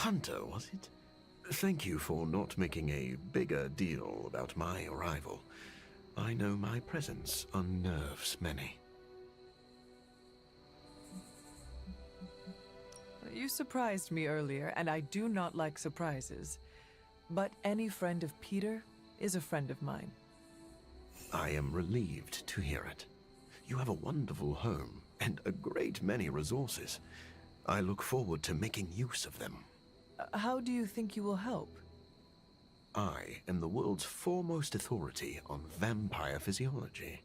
Hunter, was it? Thank you for not making a bigger deal about my arrival. I know my presence unnerves many. You surprised me earlier, and I do not like surprises. But any friend of Peter is a friend of mine. I am relieved to hear it. You have a wonderful home and a great many resources. I look forward to making use of them. How do you think you will help? I am the world's foremost authority on vampire physiology.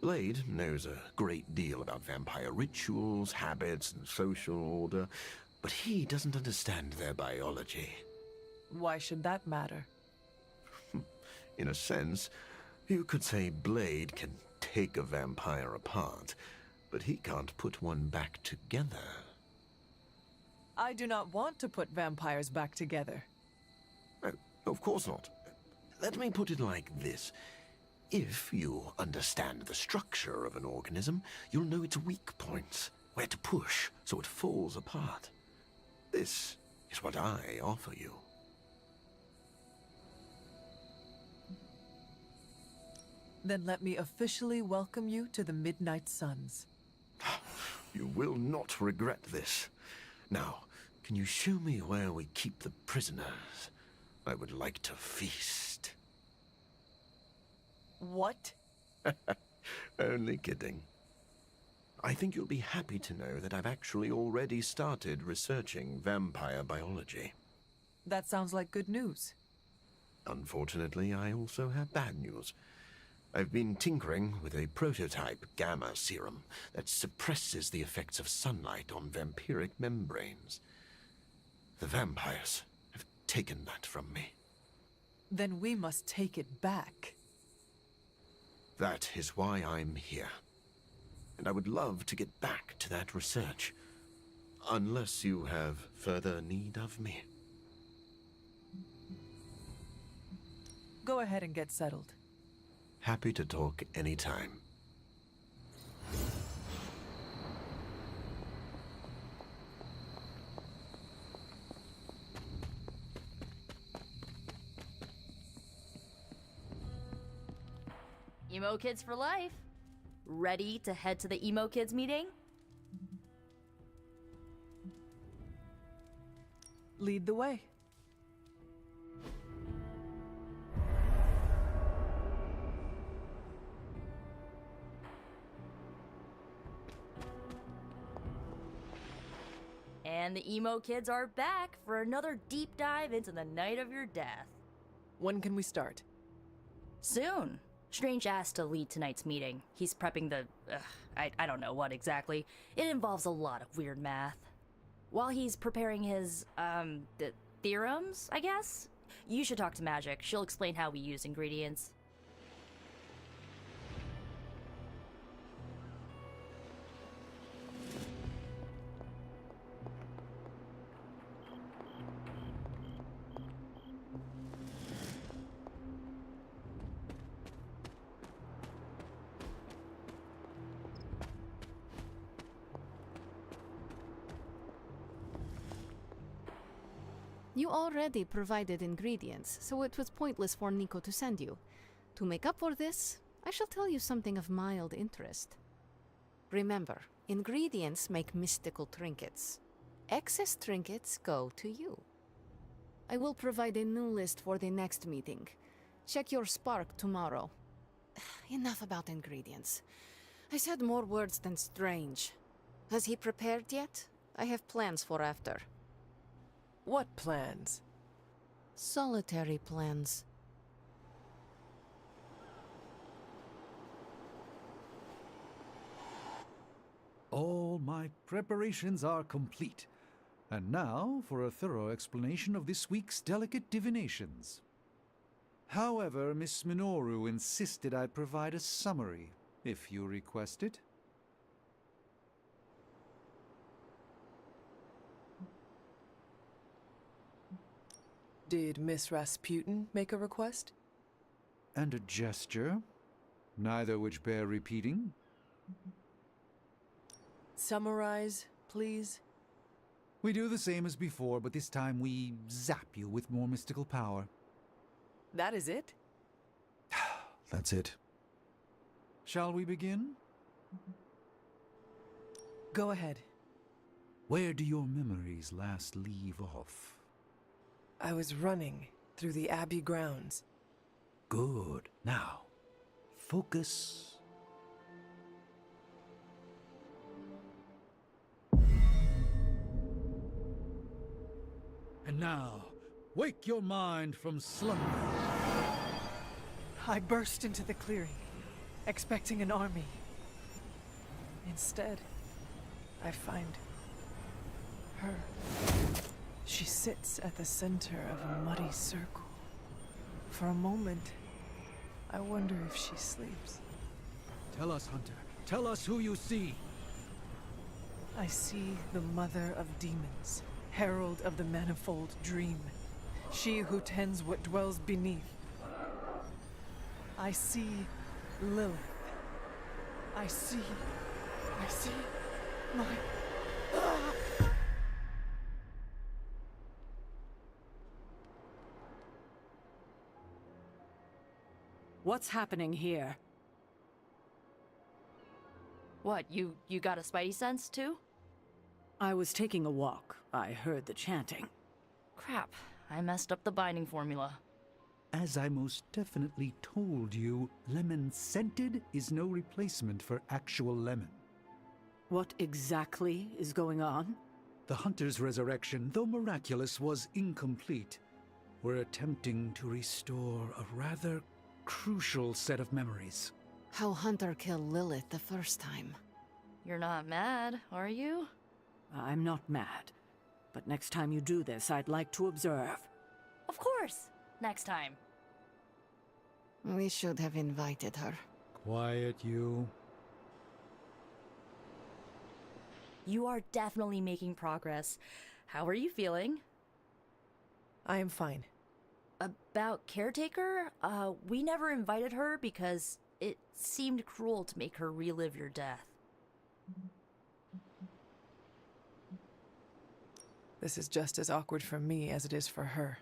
Blade knows a great deal about vampire rituals, habits, and social order, but he doesn't understand their biology. Why should that matter? In a sense, you could say Blade can take a vampire apart, but he can't put one back together. I do not want to put vampires back together. Of course not. Let me put it like this. If you understand the structure of an organism, you'll know its weak points, where to push so it falls apart. This is what I offer you. Then let me officially welcome you to the Midnight Suns. You will not regret this. Now, can you show me where we keep the prisoners? I would like to feast. What? Only kidding. I think you'll be happy to know that I've actually already started researching vampire biology. That sounds like good news. Unfortunately, I also have bad news. I've been tinkering with a prototype gamma serum that suppresses the effects of sunlight on vampiric membranes. The vampires have taken that from me. Then we must take it back. That is why I'm here. And I would love to get back to that research. Unless you have further need of me. Go ahead and get settled. Happy to talk anytime. Emo Kids for life. Ready to head to the Emo Kids meeting? Lead the way. And the Emo Kids are back for another deep dive into the night of your death. When can we start? Soon. Strange asked to lead tonight's meeting. He's prepping the... I don't know what exactly. It involves a lot of weird math. While he's preparing his, the theorems, I guess? You should talk to Magic. She'll explain how we use ingredients. You already provided ingredients, so it was pointless for Nico to send you. To make up for this, I shall tell you something of mild interest. Remember, ingredients make mystical trinkets. Excess trinkets go to you. I will provide a new list for the next meeting. Check your spark tomorrow. Enough about ingredients. I said more words than strange. Has he prepared yet? I have plans for after. What plans? Solitary plans. All my preparations are complete. And now for a thorough explanation of this week's delicate divinations. However, Miss Minoru insisted I provide a summary, if you request it. Did Miss Rasputin make a request? And a gesture, neither which bear repeating. Summarize, please. We do the same as before, but this time we zap you with more mystical power. That is it? That's it. Shall we begin? Go ahead. Where do your memories last leave off? I was running through the Abbey grounds. Good. Now, focus. And now, wake your mind from slumber. I burst into the clearing, expecting an army. Instead, I find her. She sits at the center of a muddy circle. For a moment, I wonder if she sleeps. Tell us, Hunter. Tell us who you see. I see the mother of demons, herald of the manifold dream, she who tends what dwells beneath. I see Lilith. I see my... What's happening here? What, you got a spidey sense too? I was taking a walk. I heard the chanting. Crap, I messed up the binding formula. As I most definitely told you, lemon scented is no replacement for actual lemon. What exactly is going on? The Hunter's resurrection, though miraculous, was incomplete. We're attempting to restore a rather crucial set of memories. How Hunter killed Lilith the first time. You're not mad, are you? I'm not mad. But next time you do this, I'd like to observe. Of course! Next time. We should have invited her. Quiet, you. You are definitely making progress. How are you feeling? I am fine. About Caretaker? We never invited her because it seemed cruel to make her relive your death. This is just as awkward for me as it is for her.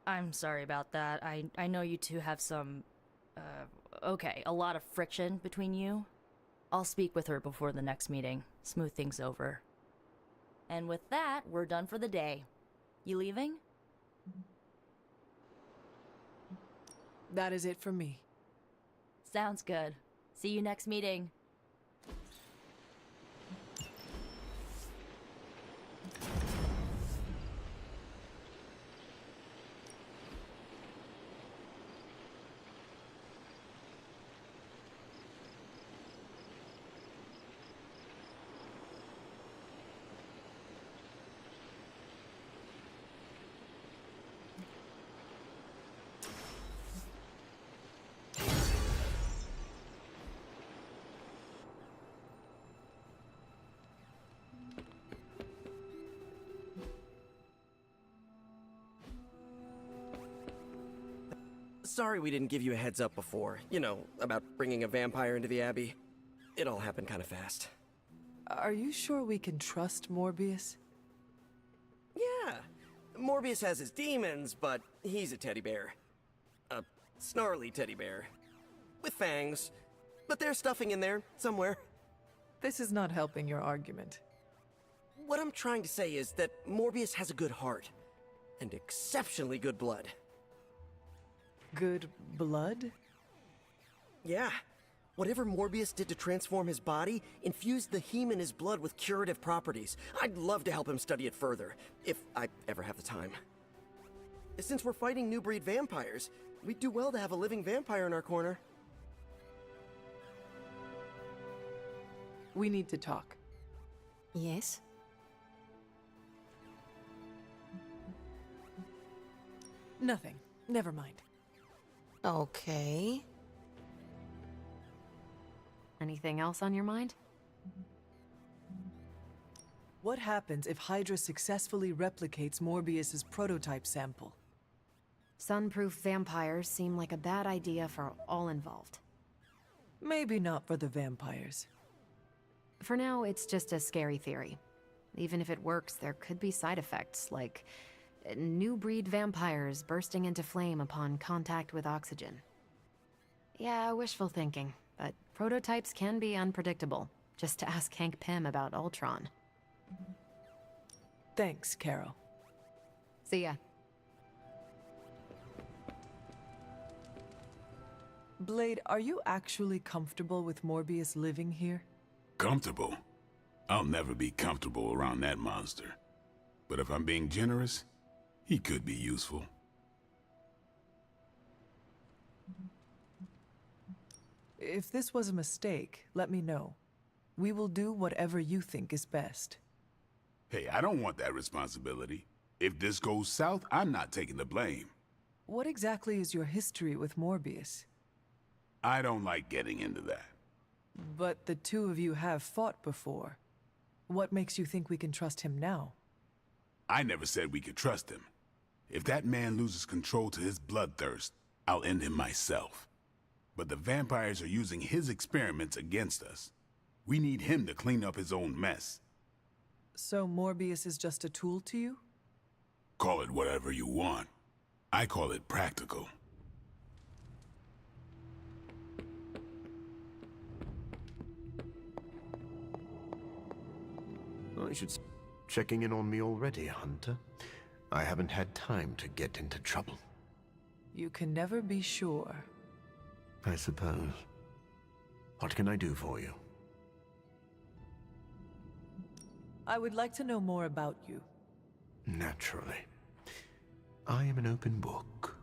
I'm sorry about that. I know you two have some, a lot of friction between you. I'll speak with her before the next meeting, smooth things over. And with that, we're done for the day. You leaving? That is it for me. Sounds good. See you next meeting. Sorry we didn't give you a heads up before. You know, about bringing a vampire into the Abbey. It all happened kind of fast. Are you sure we can trust Morbius? Yeah, Morbius has his demons, but he's a teddy bear. A snarly teddy bear. With fangs. But there's stuffing in there, somewhere. This is not helping your argument. What I'm trying to say is that Morbius has a good heart. And exceptionally good blood. Good blood? Yeah. Whatever Morbius did to transform his body infused the heme in his blood with curative properties. I'd love to help him study it further, if I ever have the time. Since we're fighting new breed vampires, we'd do well to have a living vampire in our corner. We need to talk. Yes? Nothing. Never mind. Okay. Anything else on your mind? What happens if Hydra successfully replicates Morbius's prototype sample? Sun-proof vampires seem like a bad idea for all involved. Maybe not for the vampires. For now, it's just a scary theory. Even if it works, there could be side effects, like new breed vampires bursting into flame upon contact with oxygen. Yeah, wishful thinking, but prototypes can be unpredictable. Just to ask Hank Pym about Ultron. Thanks, Carol. See ya. Blade, are you actually comfortable with Morbius living here? Comfortable? I'll never be comfortable around that monster. But if I'm being generous, he could be useful. If this was a mistake, let me know. We will do whatever you think is best. Hey, I don't want that responsibility. If this goes south, I'm not taking the blame. What exactly is your history with Morbius? I don't like getting into that. But the two of you have fought before. What makes you think we can trust him now? I never said we could trust him. If that man loses control to his bloodthirst, I'll end him myself. But the vampires are using his experiments against us. We need him to clean up his own mess. So Morbius is just a tool to you? Call it whatever you want. I call it practical. I should checking in on me already, Hunter. I haven't had time to get into trouble. You can never be sure. I suppose. What can I do for you? I would like to know more about you. Naturally. I am an open book.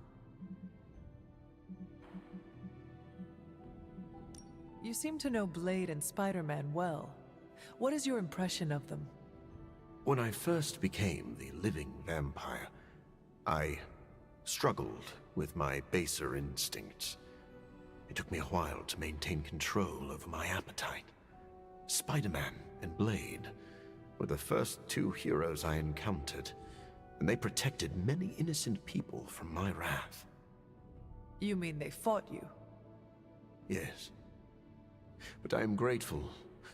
You seem to know Blade and Spider-Man well. What is your impression of them? When I first became the living vampire, I struggled with my baser instincts. It took me a while to maintain control over my appetite. Spider-Man and Blade were the first two heroes I encountered, and they protected many innocent people from my wrath. You mean they fought you? Yes. But I am grateful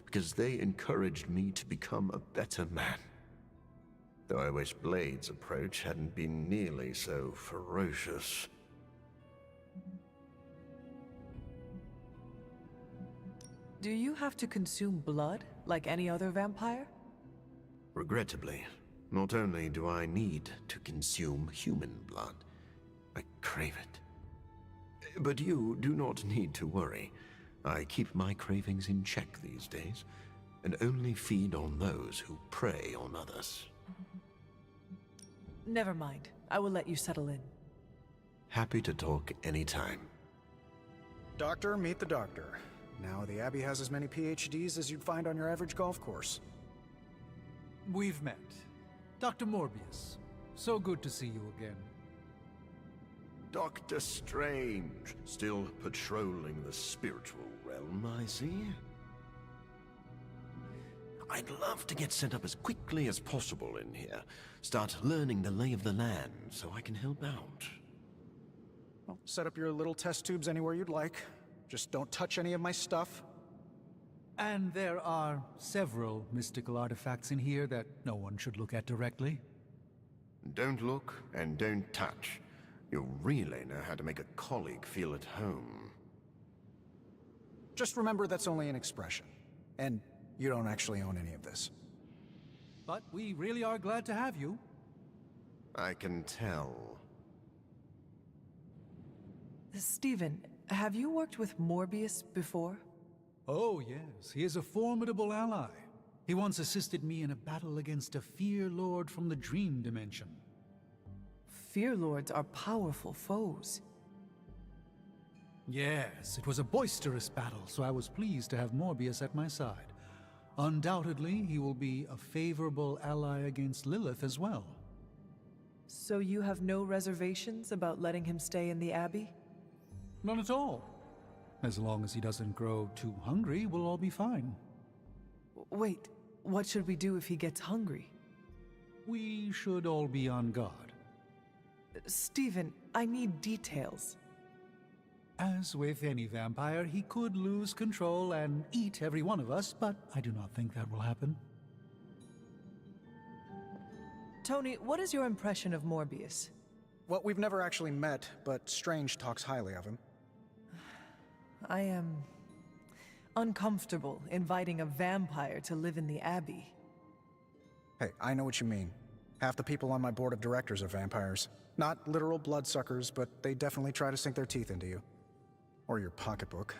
because they encouraged me to become a better man. Though I wish Blade's approach hadn't been nearly so ferocious. Do you have to consume blood like any other vampire? Regrettably, not only do I need to consume human blood, I crave it. But you do not need to worry. I keep my cravings in check these days, and only feed on those who prey on others. Never mind. I will let you settle in. Happy to talk anytime. Doctor, meet the doctor. Now the Abbey has as many PhDs as you'd find on your average golf course. We've met. Dr. Morbius. So good to see you again. Doctor Strange, still patrolling the spiritual realm, I see. I'd love to get set up as quickly as possible in here. Start learning the lay of the land so I can help out. Well, set up your little test tubes anywhere you'd like. Just don't touch any of my stuff. And there are several mystical artifacts in here that no one should look at directly. Don't look and don't touch. You'll really know how to make a colleague feel at home. Just remember that's only an expression. And you don't actually own any of this. But we really are glad to have you. I can tell. Stephen, have you worked with Morbius before? Oh, yes. He is a formidable ally. He once assisted me in a battle against a Fear Lord from the Dream Dimension. Fear Lords are powerful foes. Yes, it was a boisterous battle, so I was pleased to have Morbius at my side. Undoubtedly, he will be a favorable ally against Lilith as well. So you have no reservations about letting him stay in the Abbey? None at all. As long as he doesn't grow too hungry, we'll all be fine. Wait, what should we do if he gets hungry? We should all be on guard. Stephen, I need details. As with any vampire, he could lose control and eat every one of us, but I do not think that will happen. Tony, what is your impression of Morbius? Well, we've never actually met, but Strange talks highly of him. I am uncomfortable inviting a vampire to live in the Abbey. Hey, I know what you mean. Half the people on my board of directors are vampires. Not literal bloodsuckers, but they definitely try to sink their teeth into you. Or your pocketbook.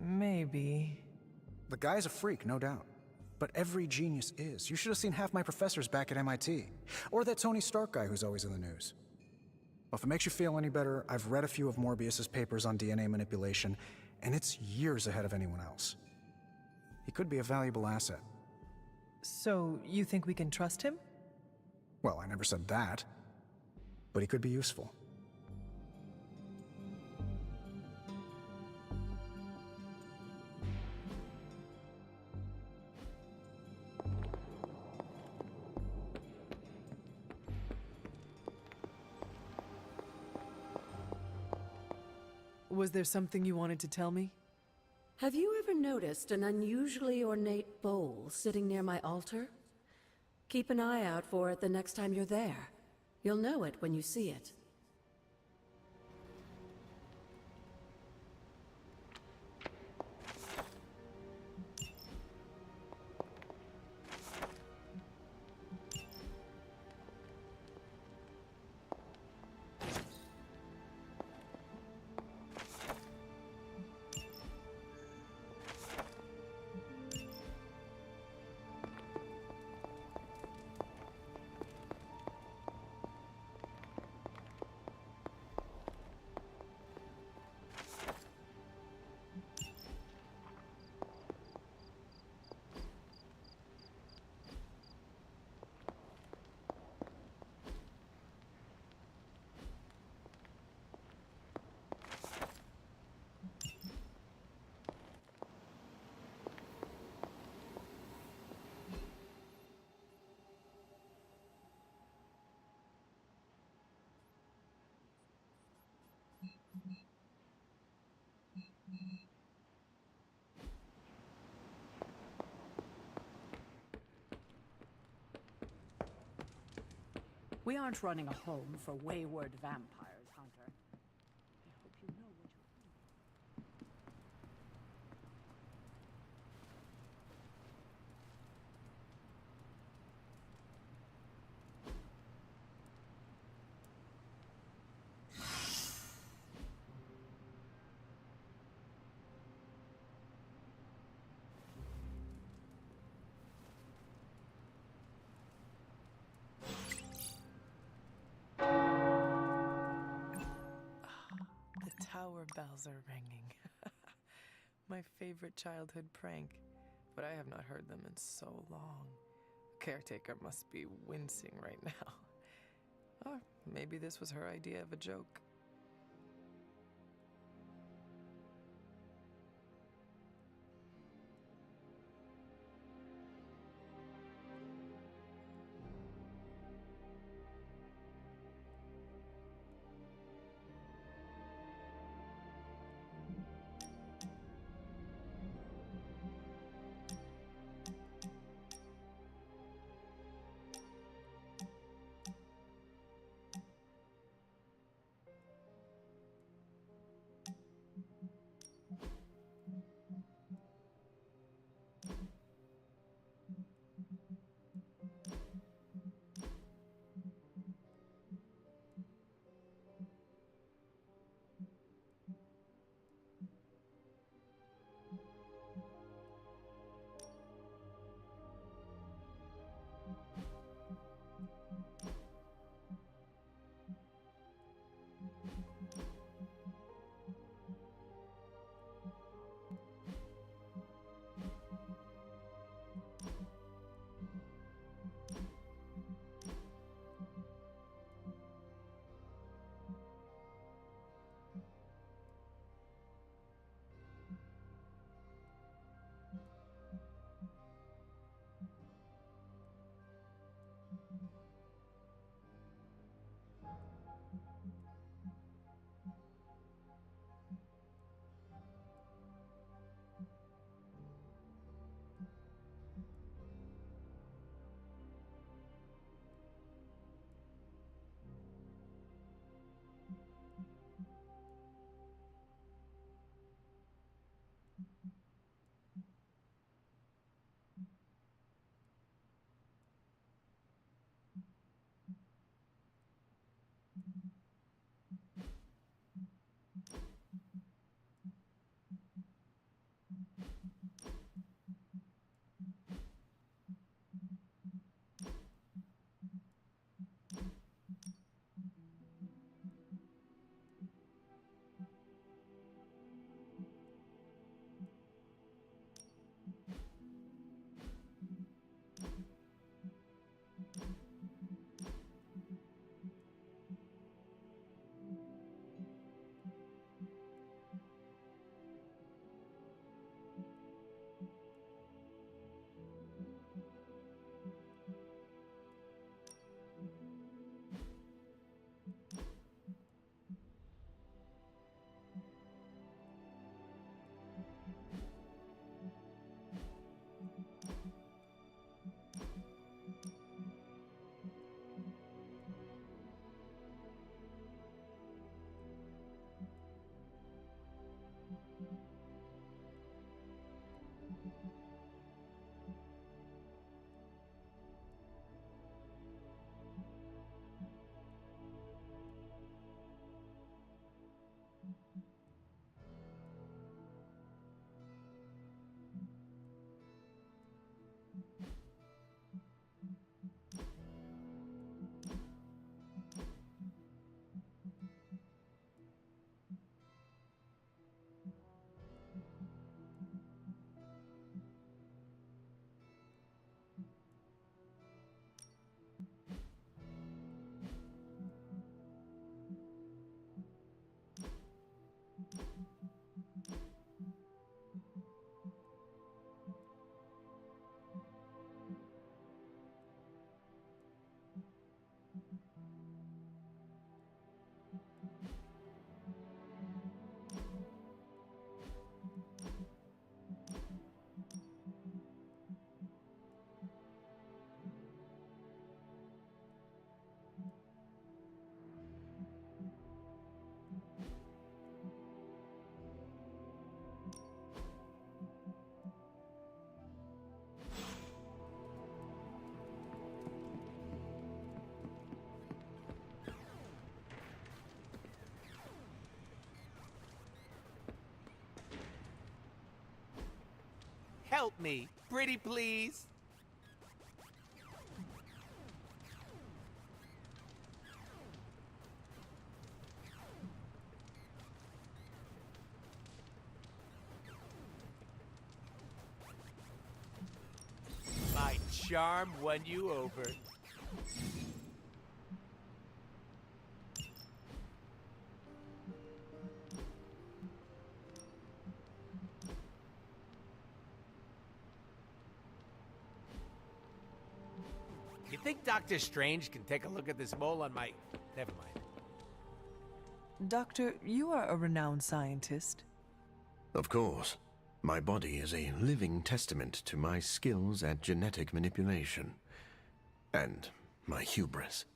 Maybe. The guy's a freak, no doubt. But every genius is. You should have seen half my professors back at MIT. Or that Tony Stark guy who's always in the news. Well, if it makes you feel any better, I've read a few of Morbius's papers on DNA manipulation, and it's years ahead of anyone else. He could be a valuable asset. So, you think we can trust him? Well, I never said that. But he could be useful. Was there something you wanted to tell me? Have you ever noticed an unusually ornate bowl sitting near my altar? Keep an eye out for it the next time you're there. You'll know it when you see it. We aren't running a home for wayward vampires, Hunter. I hope you know what you're doing. The tower bells are ringing. My favorite childhood prank, but I have not heard them in so long. Caretaker must be wincing right now. Or maybe this was her idea of a joke. Help me, pretty please. My charm won you over. You think Dr. Strange can take a look at this mole on my... Never mind. Doctor, you are a renowned scientist. Of course. My body is a living testament to my skills at genetic manipulation. And my hubris.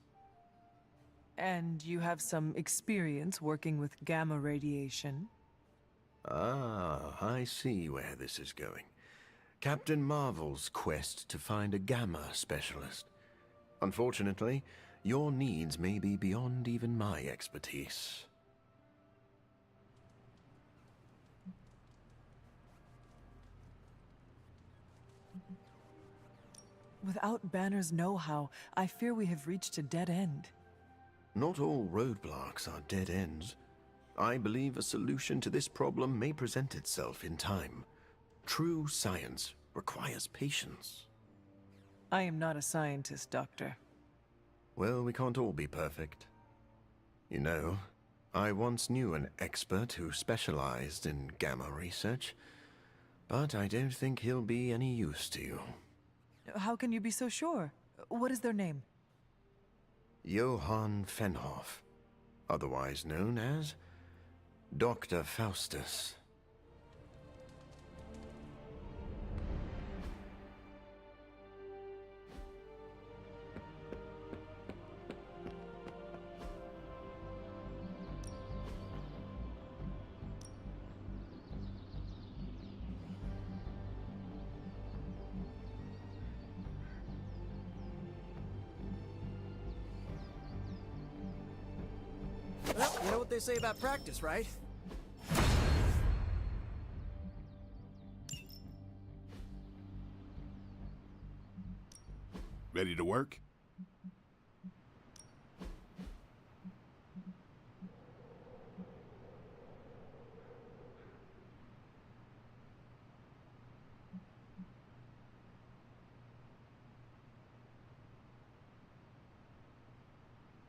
And you have some experience working with gamma radiation. Ah, I see where this is going. Captain Marvel's quest to find a gamma specialist. Unfortunately, your needs may be beyond even my expertise. Without Banner's know-how, I fear we have reached a dead end. Not all roadblocks are dead ends. I believe a solution to this problem may present itself in time. True science requires patience. I am not a scientist, Doctor. Well, we can't all be perfect. You know, I once knew an expert who specialized in gamma research, but I don't think he'll be any use to you. How can you be so sure? What is their name? Johann Fenhoff, otherwise known as Dr. Faustus. Well, you know what they say about practice, right? Ready to work?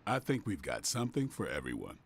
I think we've got something for everyone.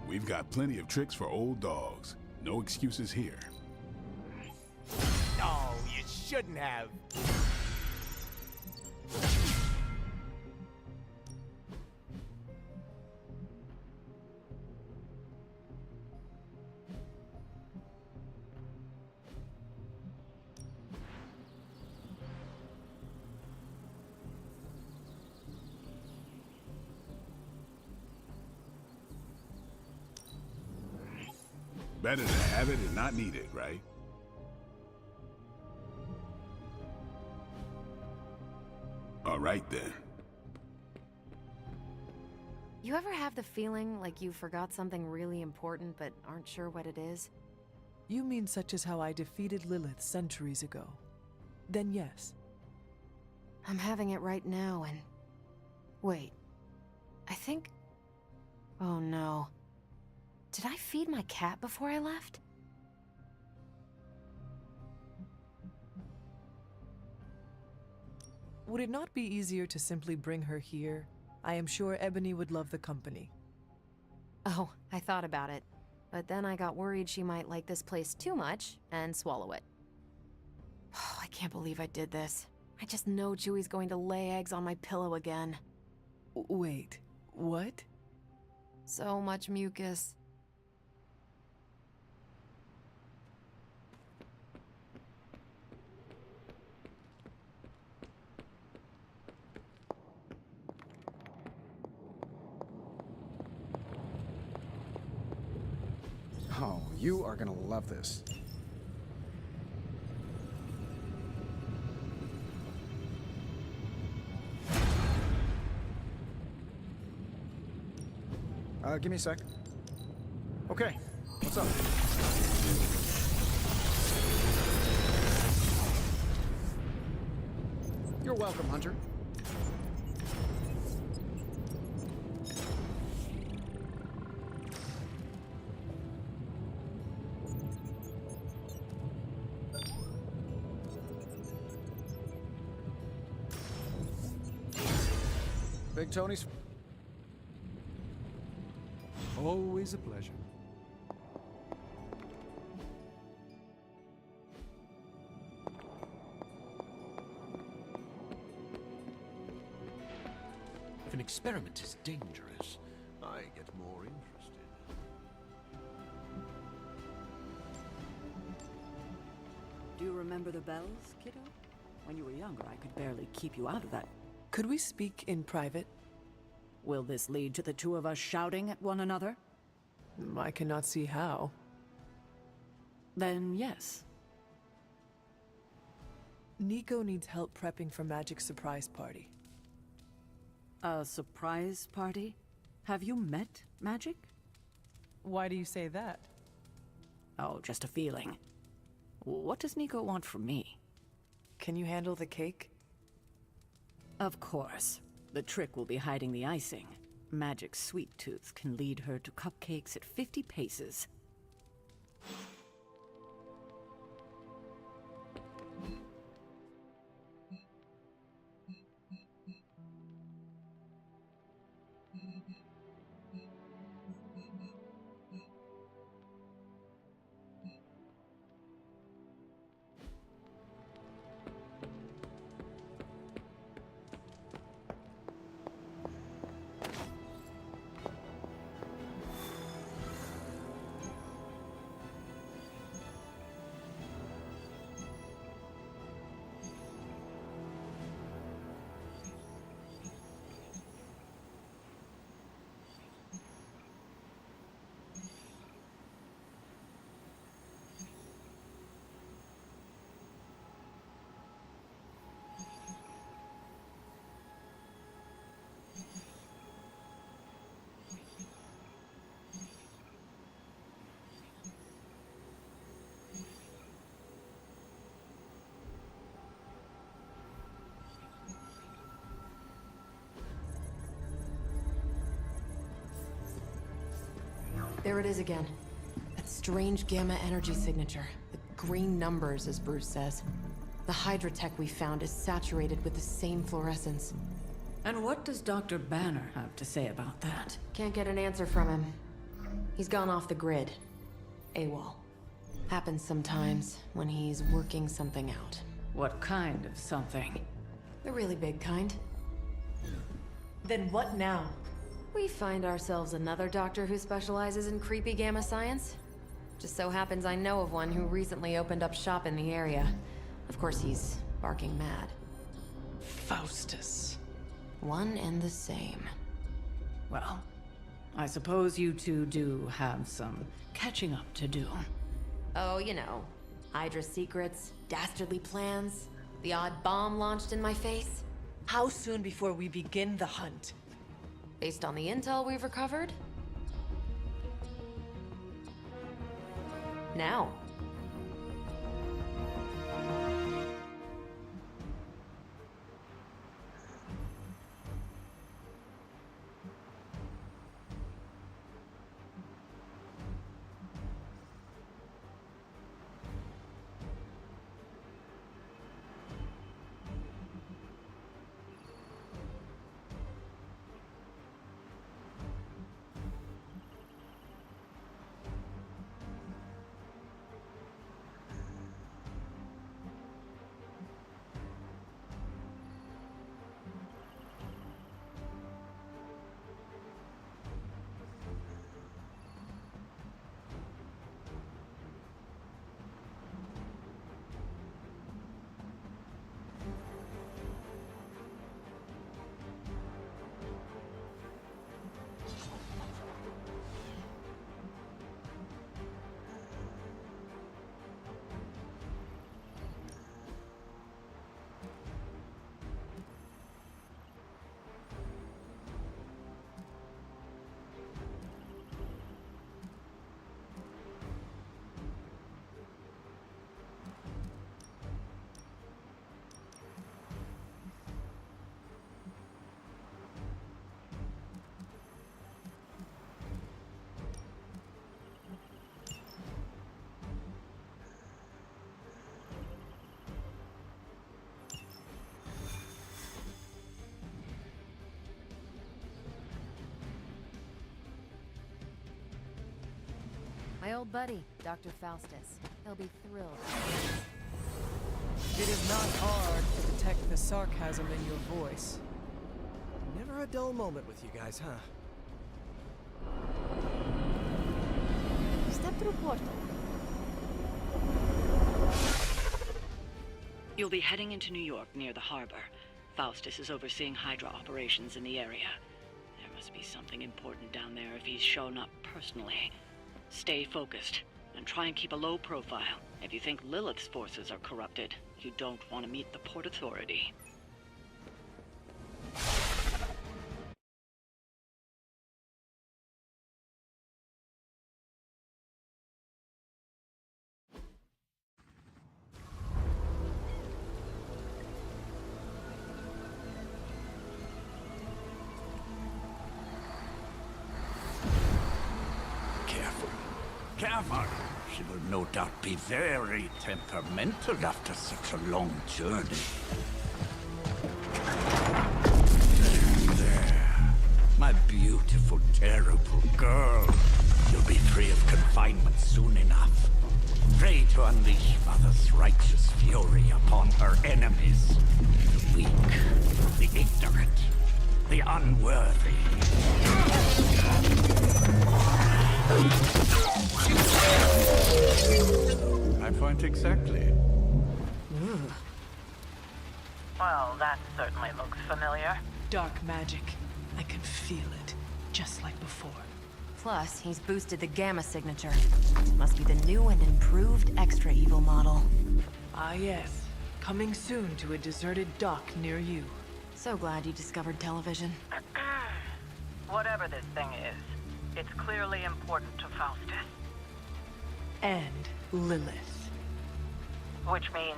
We've got plenty of tricks for old dogs. No excuses here. shouldn't have. Better to have it and not need it, right? All right then. You ever have the feeling like you forgot something really important but aren't sure what it is? You mean such as how I defeated Lilith centuries ago? Then yes. I'm having it right now and... Wait. I think... Oh no. Did I feed my cat before I left? Would it not be easier to simply bring her here? I am sure Ebony would love the company. Oh, I thought about it. But then I got worried she might like this place too much and swallow it. Oh, I can't believe I did this. I just know Chewy's going to lay eggs on my pillow again. Wait, what? So much mucus. Oh, you are gonna love this. Give me a sec. Okay, what's up? You're welcome, Hunter. Big Tony's... Always a pleasure. If an experiment is dangerous, I get more interested. Do you remember the bells, kiddo? When you were younger, I could barely keep you out of that. Could we speak in private? Will this lead to the two of us shouting at one another? I cannot see how. Then yes. Nico needs help prepping for Magic's surprise party. A surprise party? Have you met Magic? Why do you say that? Oh, just a feeling. What does Nico want from me? Can you handle the cake? Of course. The trick will be hiding the icing. Magic's sweet tooth can lead her to cupcakes at 50 paces. There it is again. That strange gamma energy signature. The green numbers, as Bruce says. The Hydra tech we found is saturated with the same fluorescence. And what does Dr. Banner have to say about that? Can't get an answer from him. He's gone off the grid. AWOL. Happens sometimes when he's working something out. What kind of something? The really big kind. Then what now? We find ourselves another doctor who specializes in creepy gamma science. Just so happens I know of one who recently opened up shop in the area. Of course, he's barking mad. Faustus. One and the same. Well, I suppose you two do have some catching up to do. Oh, you know. Hydra secrets, dastardly plans, the odd bomb launched in my face. How soon before we begin the hunt? Based on the intel we've recovered? Now. My old buddy, Dr. Faustus. He'll be thrilled. It is not hard to detect the sarcasm in your voice. Never a dull moment with you guys, huh? Step through portal. You'll be heading into New York near the harbor. Faustus is overseeing Hydra operations in the area. There must be something important down there if he's shown up personally. Stay focused, and try and keep a low profile. If you think Lilith's forces are corrupted, you don't want to meet the Port Authority. Careful. She will no doubt be very temperamental after such a long journey. There. My beautiful, terrible girl. You'll be free of confinement soon enough. Free to unleash Mother's righteous fury upon her enemies. The weak, the ignorant, the unworthy. My point exactly. Well, that certainly looks familiar. Dark magic. I can feel it, just like before. Plus, he's boosted the gamma signature. Must be the new and improved extra evil model. Ah yes. Coming soon to a deserted dock near you. So glad you discovered television. Whatever this thing is, it's clearly important to Faustus. And Lilith. Which means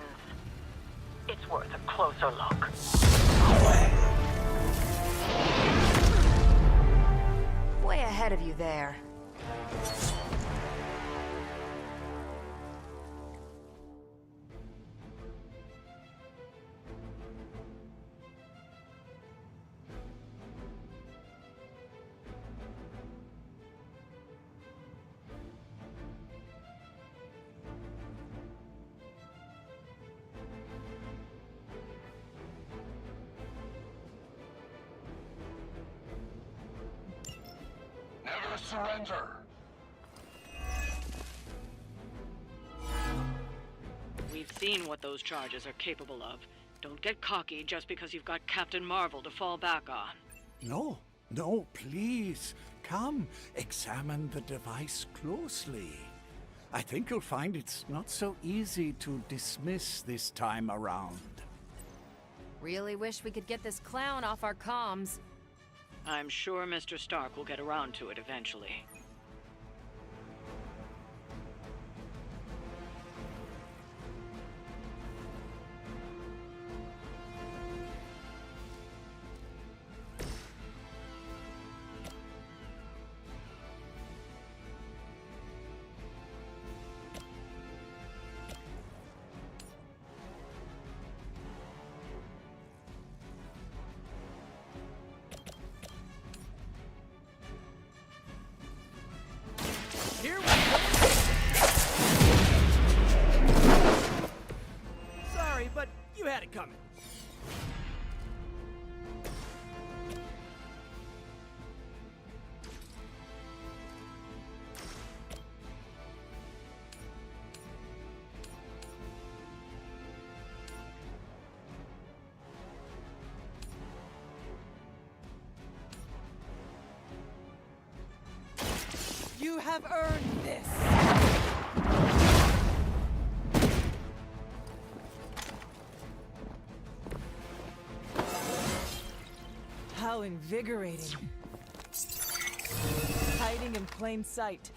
it's worth a closer look. Way ahead of you there. surrender. We've seen what those charges are capable of. Don't get cocky just because you've got Captain Marvel to fall back on. No, no, please. Come, examine the device closely. I think you'll find it's not so easy to dismiss this time around. Really wish we could get this clown off our comms. I'm sure Mr. Stark will get around to it eventually. Here we go! Sorry, but you had it coming. You have earned this. How invigorating. Hiding in plain sight.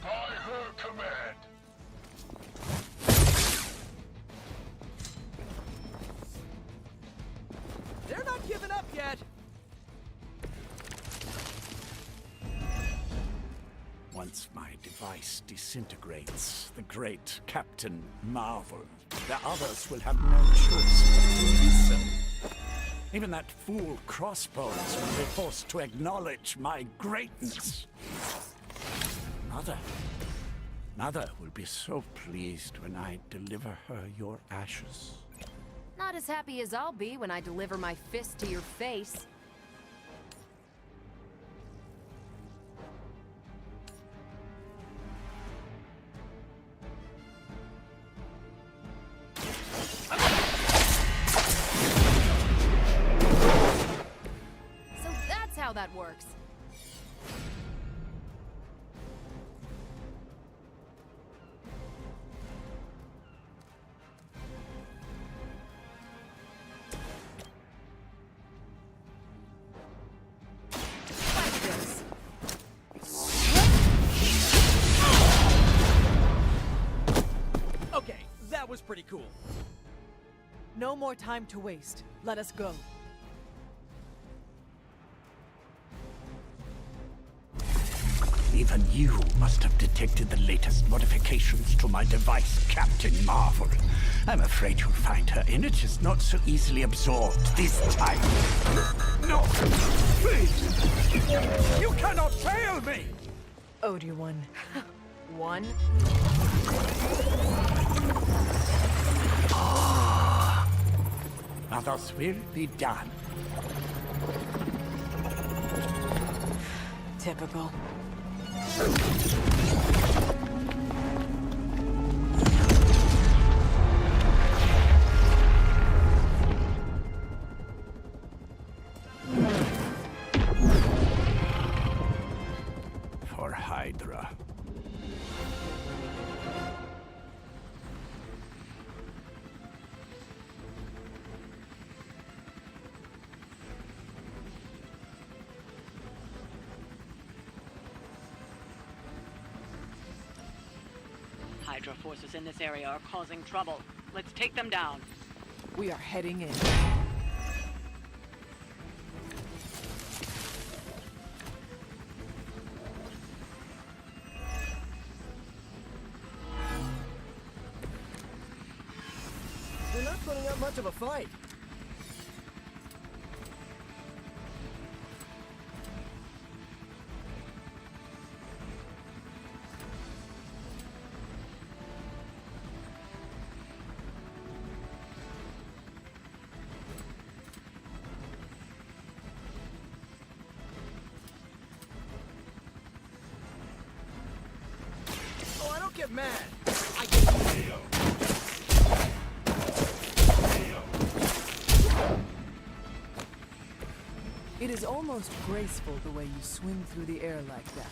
By her command. They're not giving up yet. Once my device disintegrates, the great Captain Marvel, the others will have no choice but to listen. Even that fool Crossbones will be forced to acknowledge my greatness. Mother will be so pleased when I deliver her your ashes. Not as happy as I'll be when I deliver my fist to your face. So that's how that works. Okay, that was pretty cool. No more time to waste. Let us go. Even you must have detected the latest modifications to my device, Captain Marvel. I'm afraid you'll find her energies not so easily absorbed this time. No! Please! You cannot fail me! Obi-Wan. One. Ah! others will be done. Typical. For Hydra. Hydra forces in this area are causing trouble. Let's take them down. We are heading in. They're not putting up much of a fight. Oh, I don't get mad. I get It is almost graceful the way you swing through the air like that.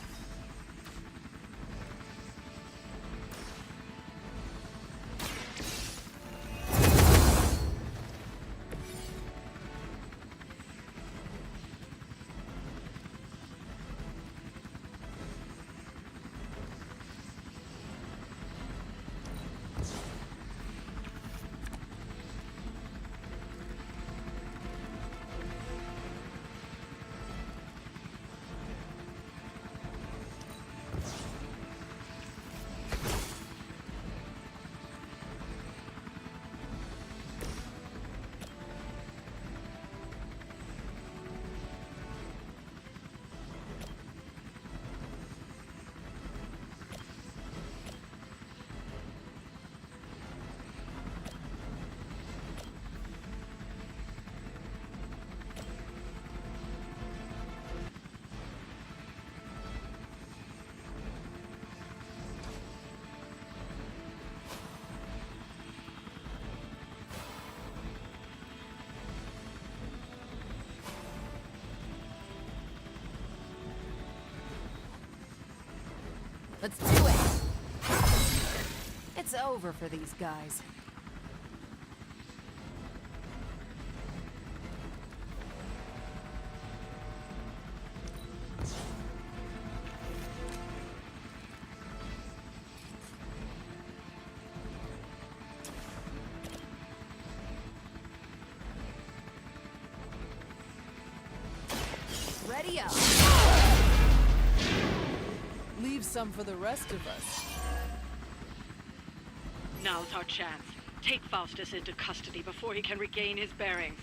Let's do it! It's over for these guys. Ready up! Leave some for the rest of us. Now's our chance. Take Faustus into custody before he can regain his bearings.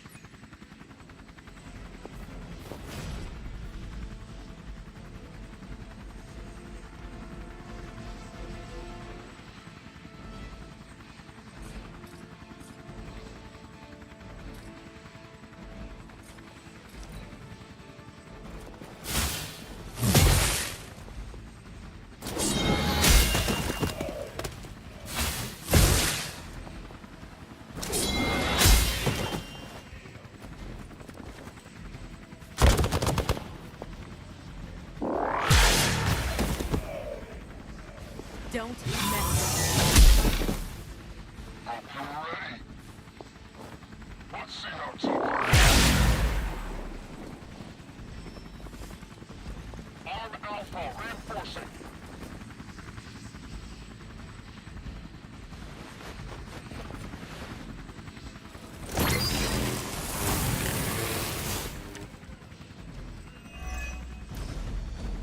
Don't mess with me. Hope you're ready. Let's see how tough you are. Arm Alpha reinforcing.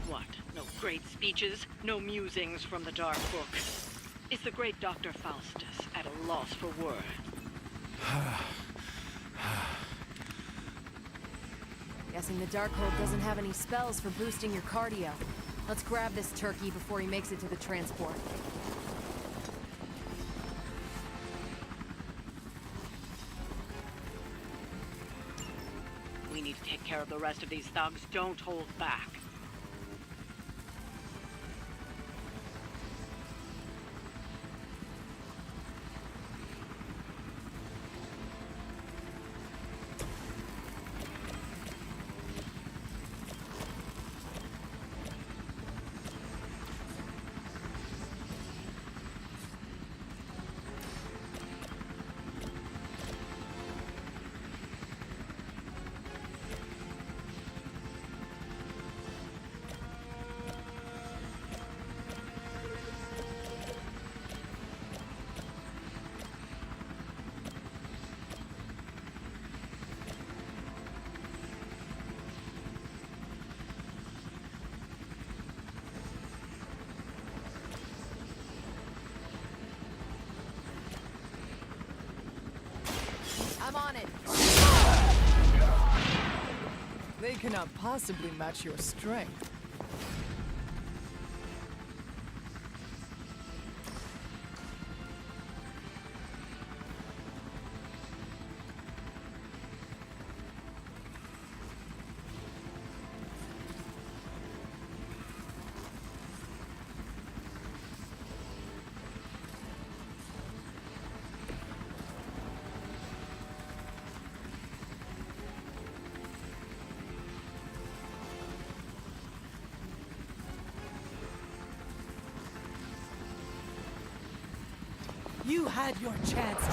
What? No great speeches? No musings from the Dark Book? Is the great Dr. Faustus at a loss for words? Guessing the Darkhold doesn't have any spells for boosting your cardio. Let's grab this turkey before he makes it to the transport. care of the rest of these thugs, don't hold back. I'm on it. They cannot possibly match your strength. You had your chance to...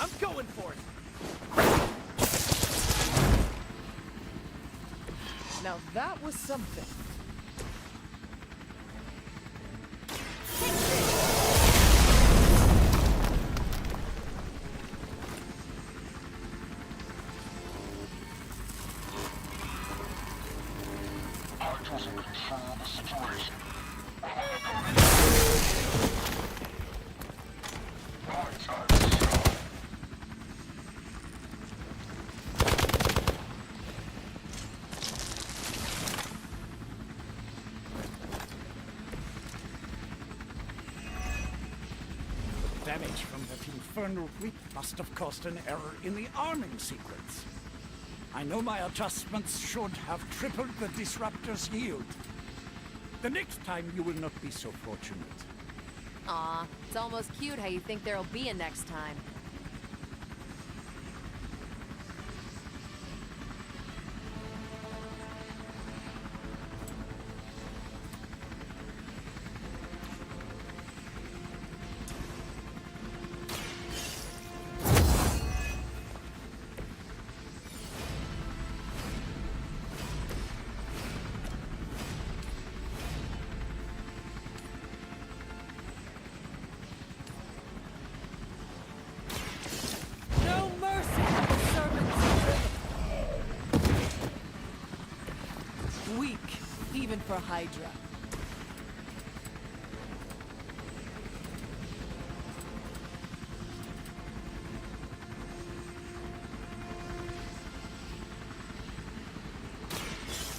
I'm going for it. Now that was something. Hydra's in control of the situation. My time is short. Damage from that infernal creep must have caused an error in the arming sequence. I know my adjustments should have tripled the disruptor's yield. The next time you will not be so fortunate. Aw, it's almost cute how you think there'll be a next time. No mercy for the servants of Rhythm. Weak, even for Hydra.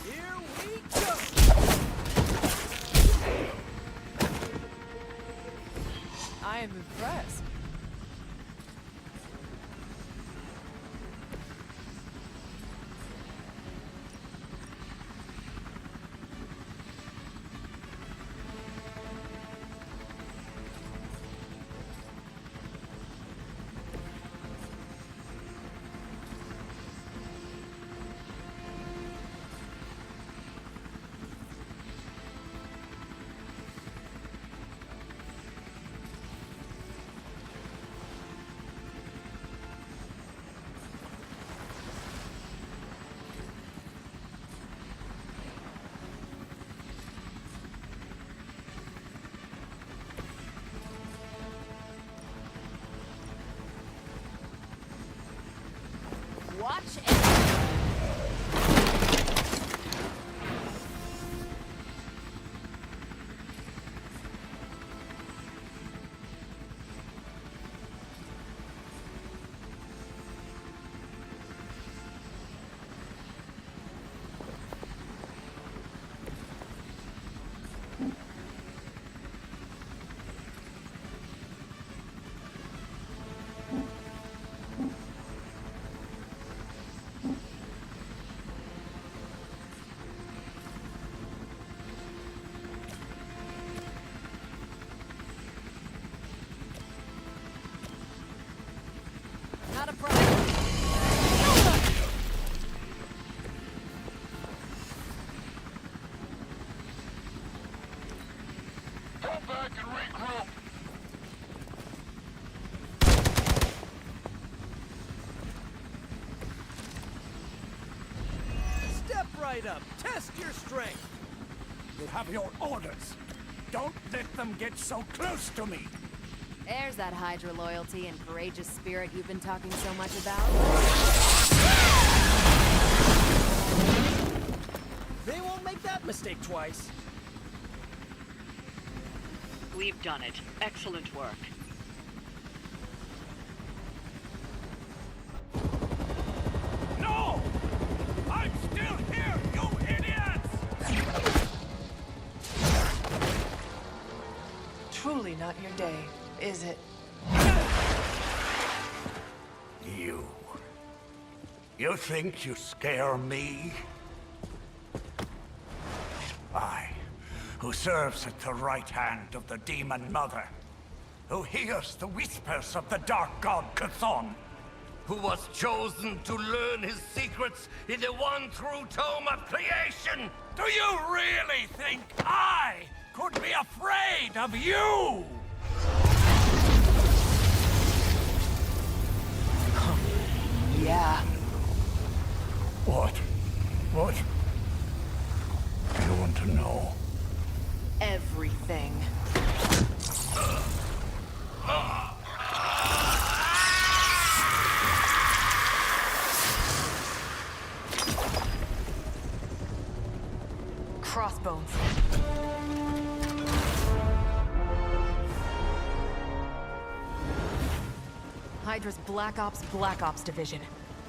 Here we go. I am impressed. Not a problem. Go back and regroup. Step right up. Test your strength. You have your orders. Don't let them get so close to me. There's that Hydra loyalty and courageous spirit you've been talking so much about. They won't make that mistake twice. We've done it. Excellent work. No! I'm still here, you idiots! Truly not your day, is it? You. You think you scare me? I, who serves at the right hand of the Demon Mother, who hears the whispers of the Dark God Chthon, who was chosen to learn his secrets in the one true tome of creation. Do you really think I could be afraid of you? Yeah. What? What? You want to know? Everything. Crossbones. Hydra's Black Ops division.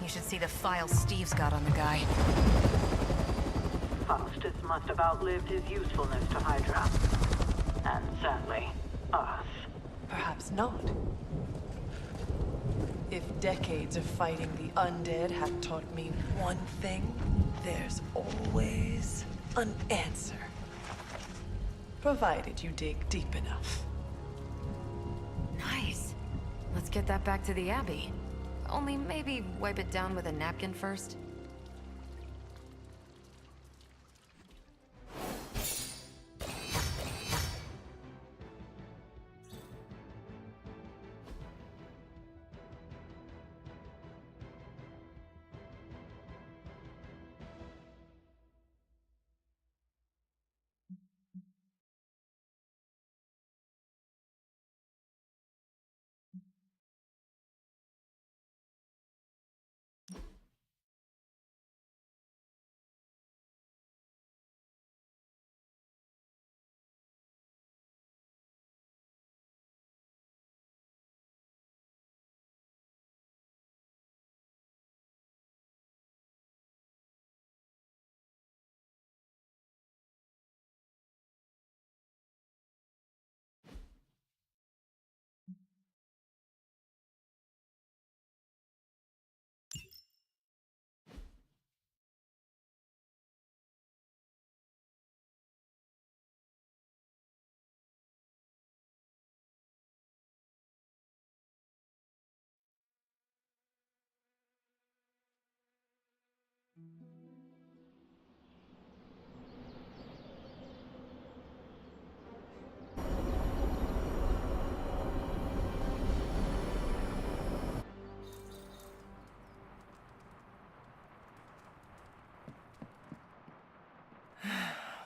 You should see the file Steve's got on the guy. Faustus must have outlived his usefulness to Hydra. And sadly, us. Perhaps not. If decades of fighting the undead have taught me one thing, there's always an answer. Provided you dig deep enough. Nice. Let's get that back to the Abbey. Only maybe wipe it down with a napkin first.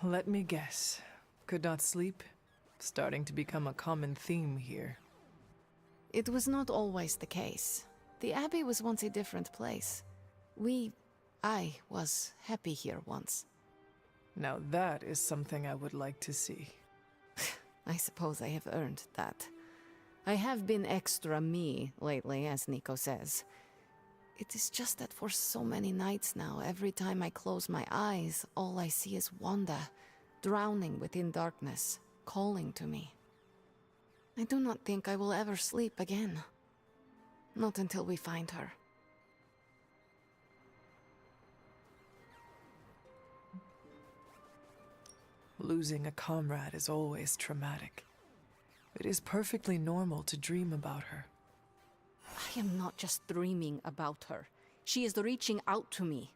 Let me guess. Could not sleep? Starting to become a common theme here. It was not always the case. The Abbey was once a different place. I was happy here once. Now that is something I would like to see. I suppose I have earned that. I have been extra me lately, as Nico says. It is just that for so many nights now, every time I close my eyes, all I see is Wanda, drowning within darkness, calling to me. I do not think I will ever sleep again. Not until we find her. Losing a comrade is always traumatic. It is perfectly normal to dream about her. am not just dreaming about her. She is reaching out to me.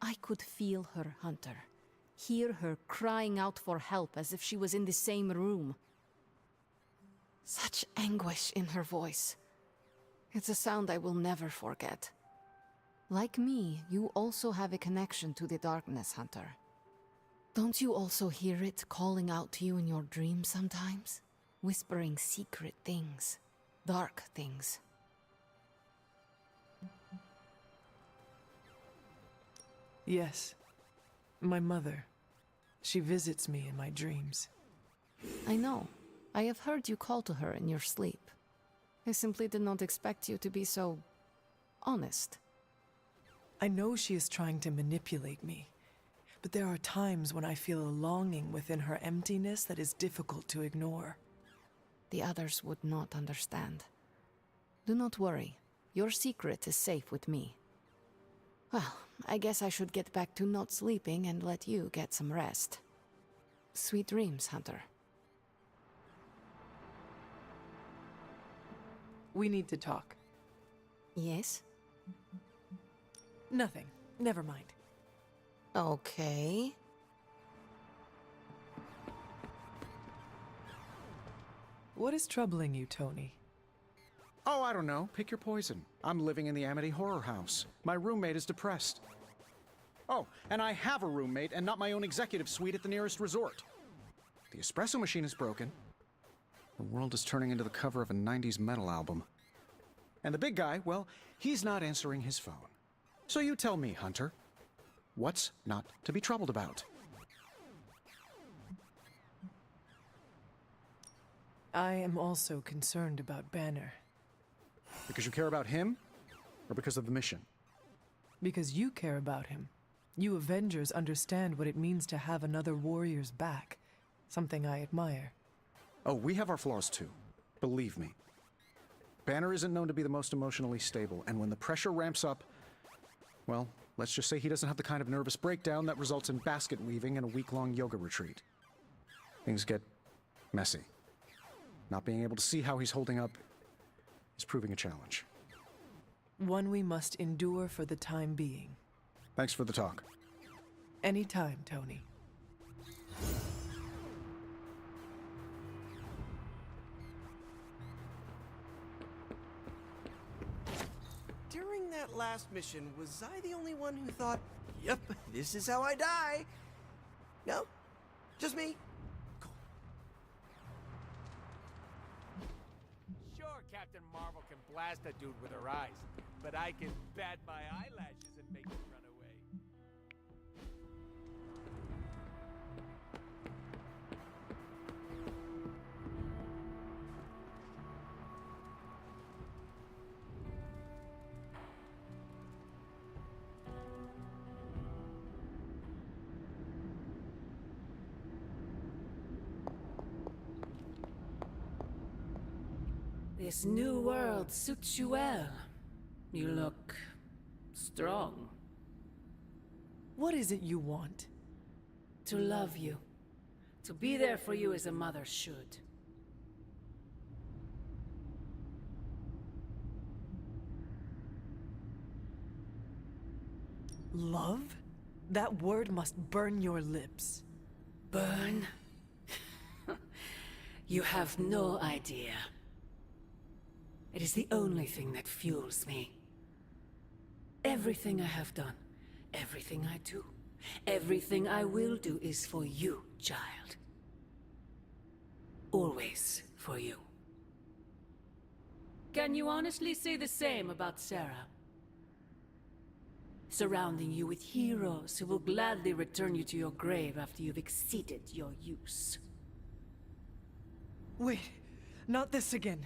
I could feel her, Hunter. Hear her crying out for help as if she was in the same room. Such anguish in her voice. It's a sound I will never forget. Like me, you also have a connection to the darkness, Hunter. Don't you also hear it calling out to you in your dreams sometimes? Whispering secret things, dark things. Yes. My mother. She visits me in my dreams. I know. I have heard you call to her in your sleep. I simply did not expect you to be so honest. I know she is trying to manipulate me, but there are times when I feel a longing within her emptiness that is difficult to ignore. The others would not understand. Do not worry. Your secret is safe with me. Well, I guess I should get back to not sleeping and let you get some rest. Sweet dreams, Hunter. We need to talk. Yes? Nothing. Never mind. Okay. What is troubling you, Tony? Oh, I don't know. Pick your poison. I'm living in the Amity Horror House. My roommate is depressed. Oh, and I have a roommate and not my own executive suite at the nearest resort. The espresso machine is broken. The world is turning into the cover of a 90s metal album. And the big guy, well, he's not answering his phone. So you tell me, Hunter, what's not to be troubled about? I am also concerned about Banner. Because you care about him, or because of the mission? Because you care about him. You Avengers understand what it means to have another warrior's back. Something I admire. Oh, we have our flaws too. Believe me. Banner isn't known to be the most emotionally stable, and when the pressure ramps up, well, let's just say he doesn't have the kind of nervous breakdown that results in basket weaving and a week-long yoga retreat. Things get messy. Not being able to see how he's holding up is proving a challenge. One we must endure for the time being. Thanks for the talk. Anytime, Tony. During that last mission, was I the only one who thought, yep, this is how I die? No? Just me? Sure, Captain Marvel can blast a dude with her eyes, but I can bat my eyelashes and make him run away. This new world suits you well. You look strong. What is it you want? To love you. To be there for you as a mother should. Love? That word must burn your lips. Burn? You have no idea. It is the only thing that fuels me. Everything I have done, everything I do, everything I will do is for you, child. Always for you. Can you honestly say the same about Sarah? Surrounding you with heroes who will gladly return you to your grave after you've exceeded your use. Wait, not this again.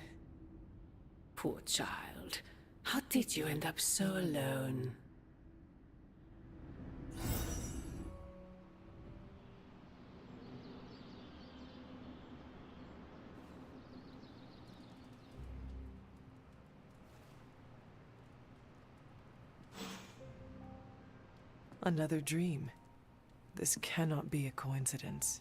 Poor child. How did you end up so alone? Another dream. This cannot be a coincidence.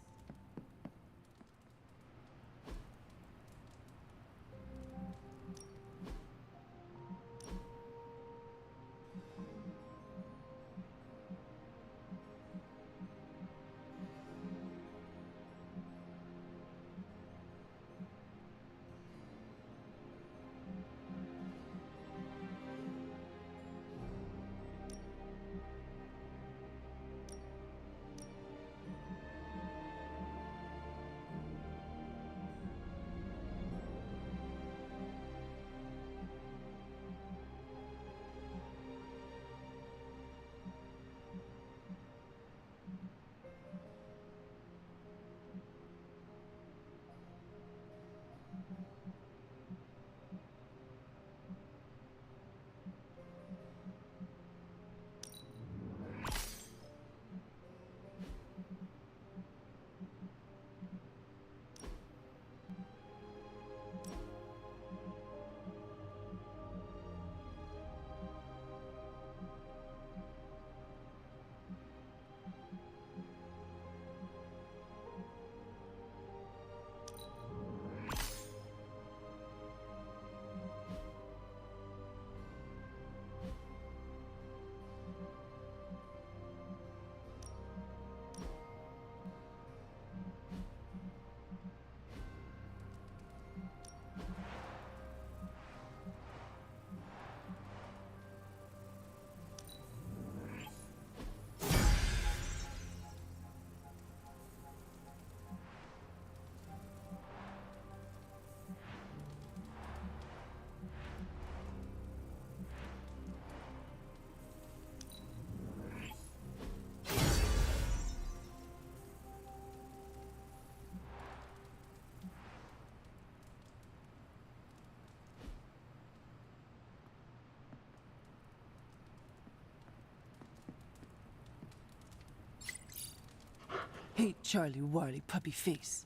Hate Charlie Warley puppy face.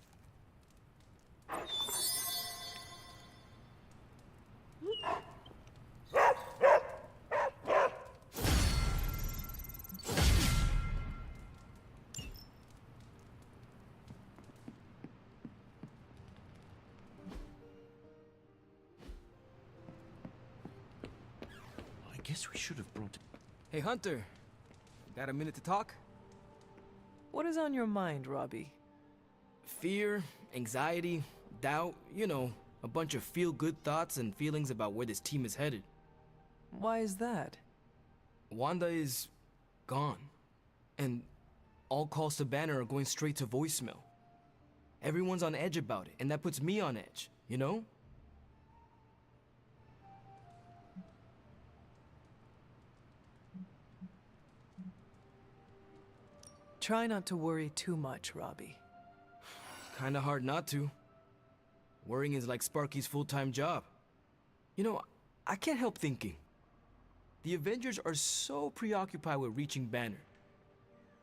I guess we should have brought... Hey, Hunter. Got a minute to talk? What is on your mind, Robbie? Fear, anxiety, doubt, you know, a bunch of feel-good thoughts and feelings about where this team is headed. Why is that? Wanda is gone. And all calls to Banner are going straight to voicemail. Everyone's on edge about it, and that puts me on edge, you know? Try not to worry too much, Robbie. Kinda hard not to. Worrying is like Sparky's full-time job. You know, I can't help thinking. The Avengers are so preoccupied with reaching Banner.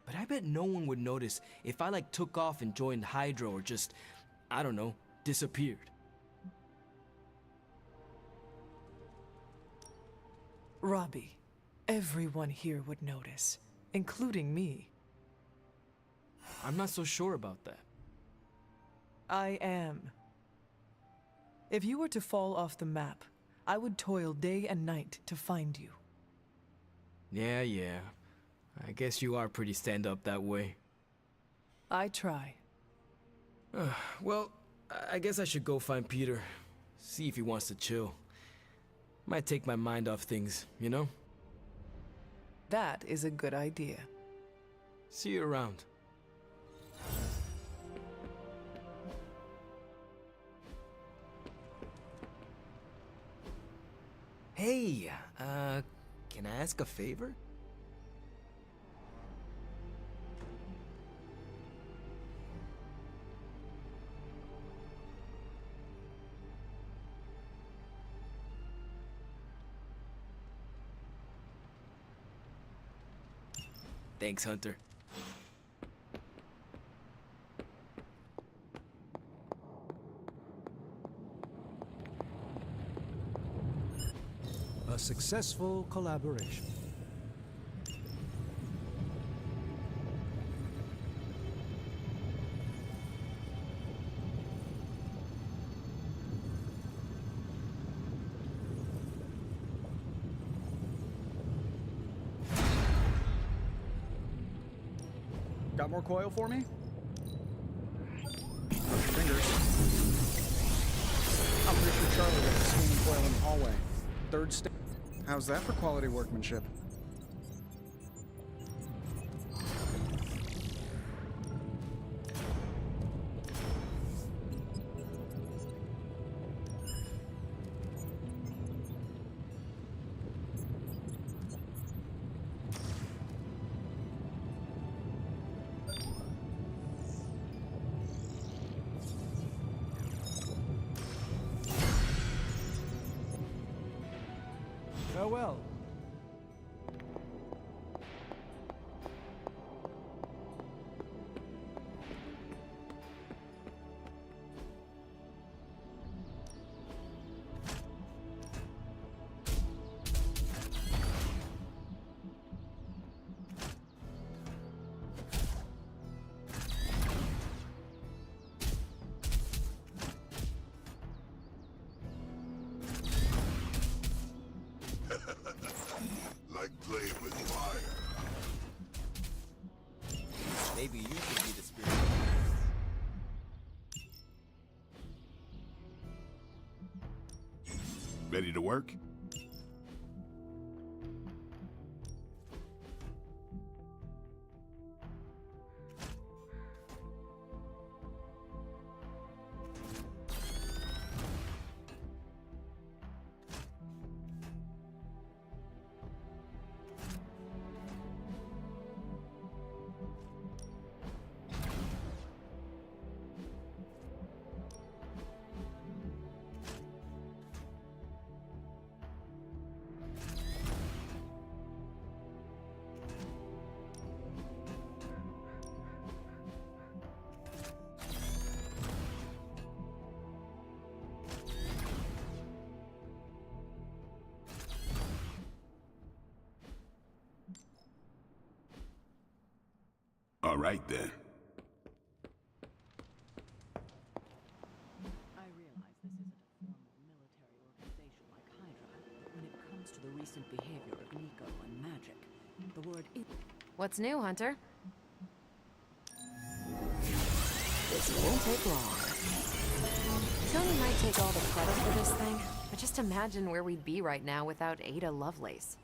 But I bet no one would notice if I took off and joined Hydra or just, I don't know, disappeared. Robbie, everyone here would notice, including me. I'm not so sure about that. I am. If you were to fall off the map, I would toil day and night to find you. Yeah. I guess you are pretty stand-up that way. I try. Well, I guess I should go find Peter. See if he wants to chill. Might take my mind off things, you know? That is a good idea. See you around. Hey, can I ask a favor? Thanks, Hunter. A successful collaboration. Got more coil for me? Cross your fingers. I'm pretty sure Charlie got the scanning coil in the hallway. Third stage. How's that for quality workmanship? Farewell. Like playing with fire. Maybe you should be the spirit. Ready to work? right then. I realize this isn't a formal military organization like Hydra, but when it comes to the recent behavior of Nico and magic, the word is... What's new, Hunter? This won't take long. Tony might take all the credit for this thing, but just imagine where we'd be right now without Ada Lovelace.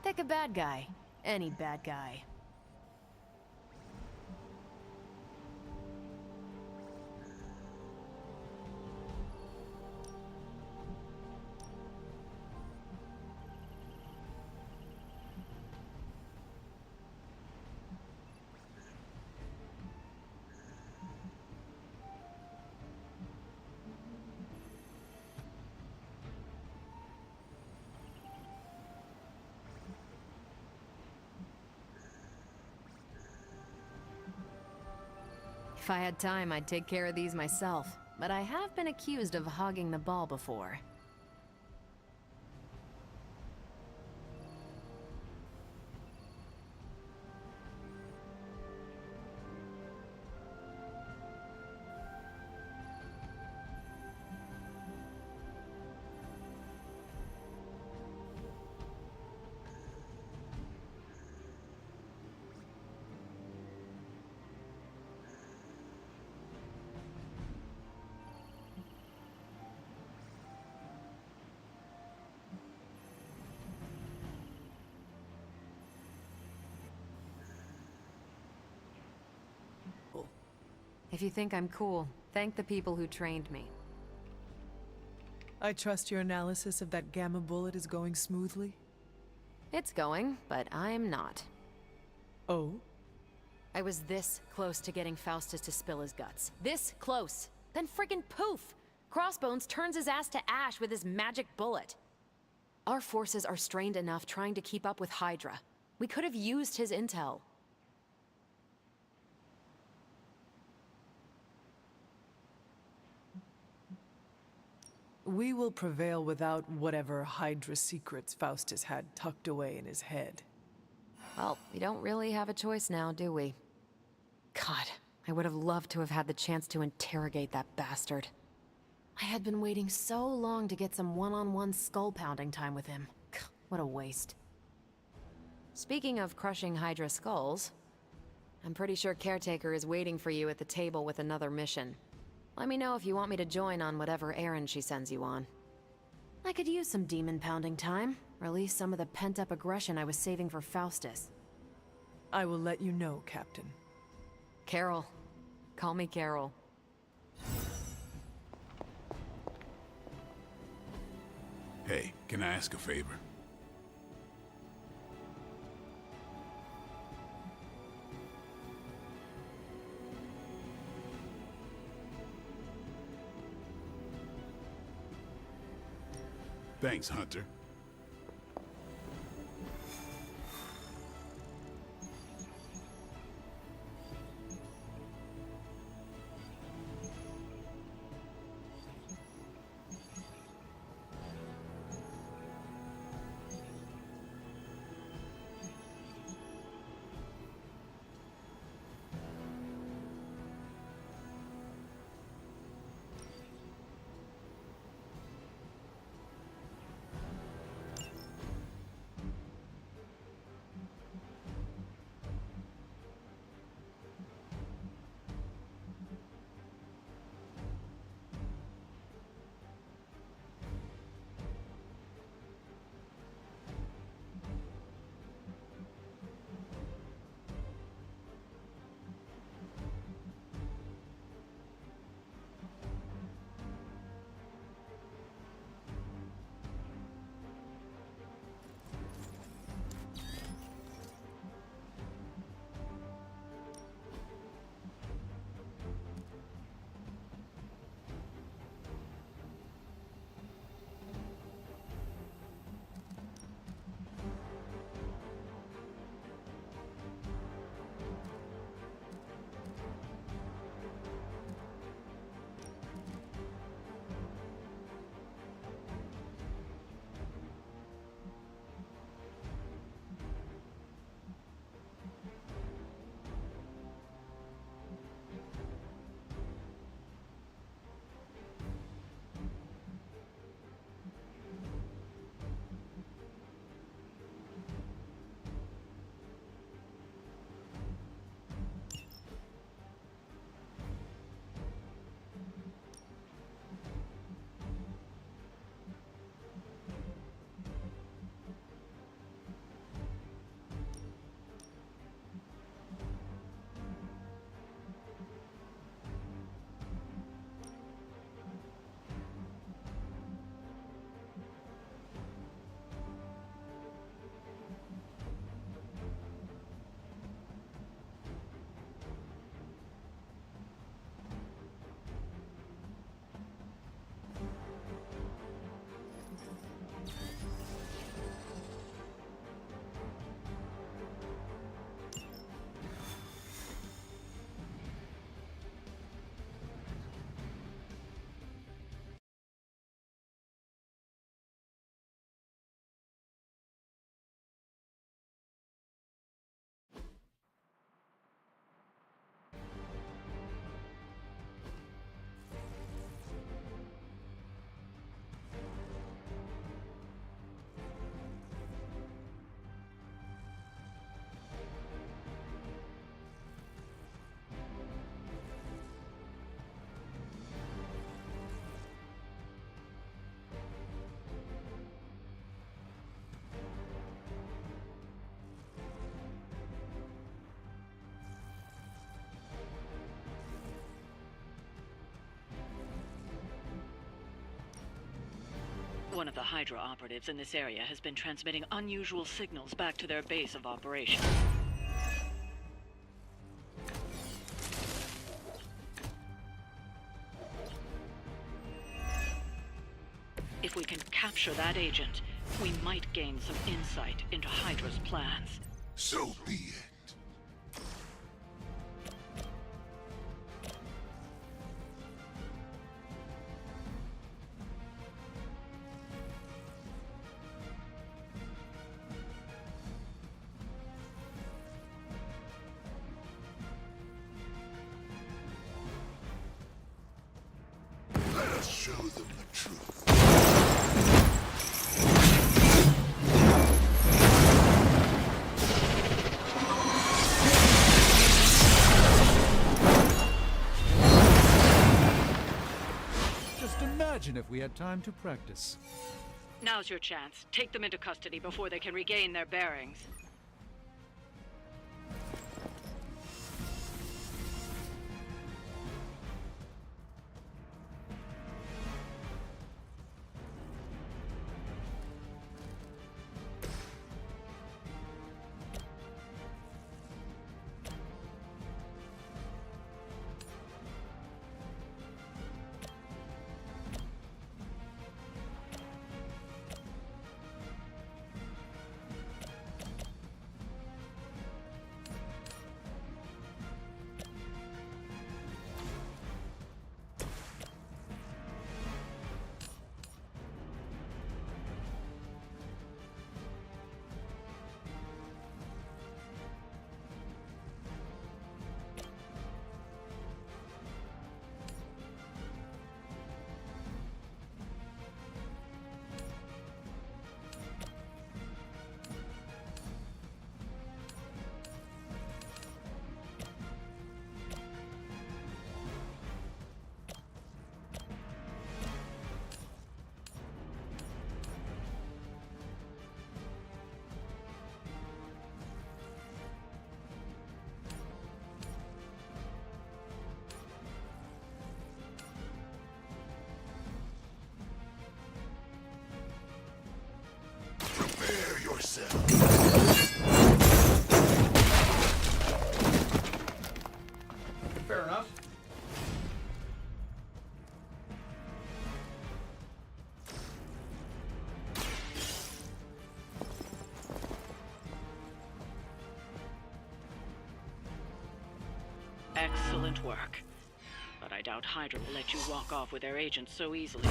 Pick a bad guy. Any bad guy. If I had time, I'd take care of these myself, but I have been accused of hogging the ball before. If you think I'm cool, thank the people who trained me. I trust your analysis of that gamma bullet is going smoothly? It's going, but I'm not. Oh? I was this close to getting Faustus to spill his guts. This close! Then friggin' poof! Crossbones turns his ass to ash with his magic bullet. Our forces are strained enough trying to keep up with Hydra. We could have used his intel. We will prevail without whatever Hydra secrets Faustus had tucked away in his head. Well, we don't really have a choice now, do we? God, I would have loved to have had the chance to interrogate that bastard. I had been waiting so long to get some one-on-one skull-pounding time with him. What a waste. Speaking of crushing Hydra skulls, I'm pretty sure Caretaker is waiting for you at the table with another mission. Let me know if you want me to join on whatever errand she sends you on. I could use some demon-pounding time. Release some of the pent-up aggression I was saving for Faustus. I will let you know, Captain. Carol. Call me Carol. Hey, can I ask a favor? Thanks, Hunter. One of the Hydra operatives in this area has been transmitting unusual signals back to their base of operations. If we can capture that agent, we might gain some insight into Hydra's plans. So be it. Let us show them the truth. Just imagine if we had time to practice. Now's your chance. Take them into custody before they can regain their bearings. Prepare yourself. Fair enough. Excellent work. But I doubt Hydra will let you walk off with their agents so easily.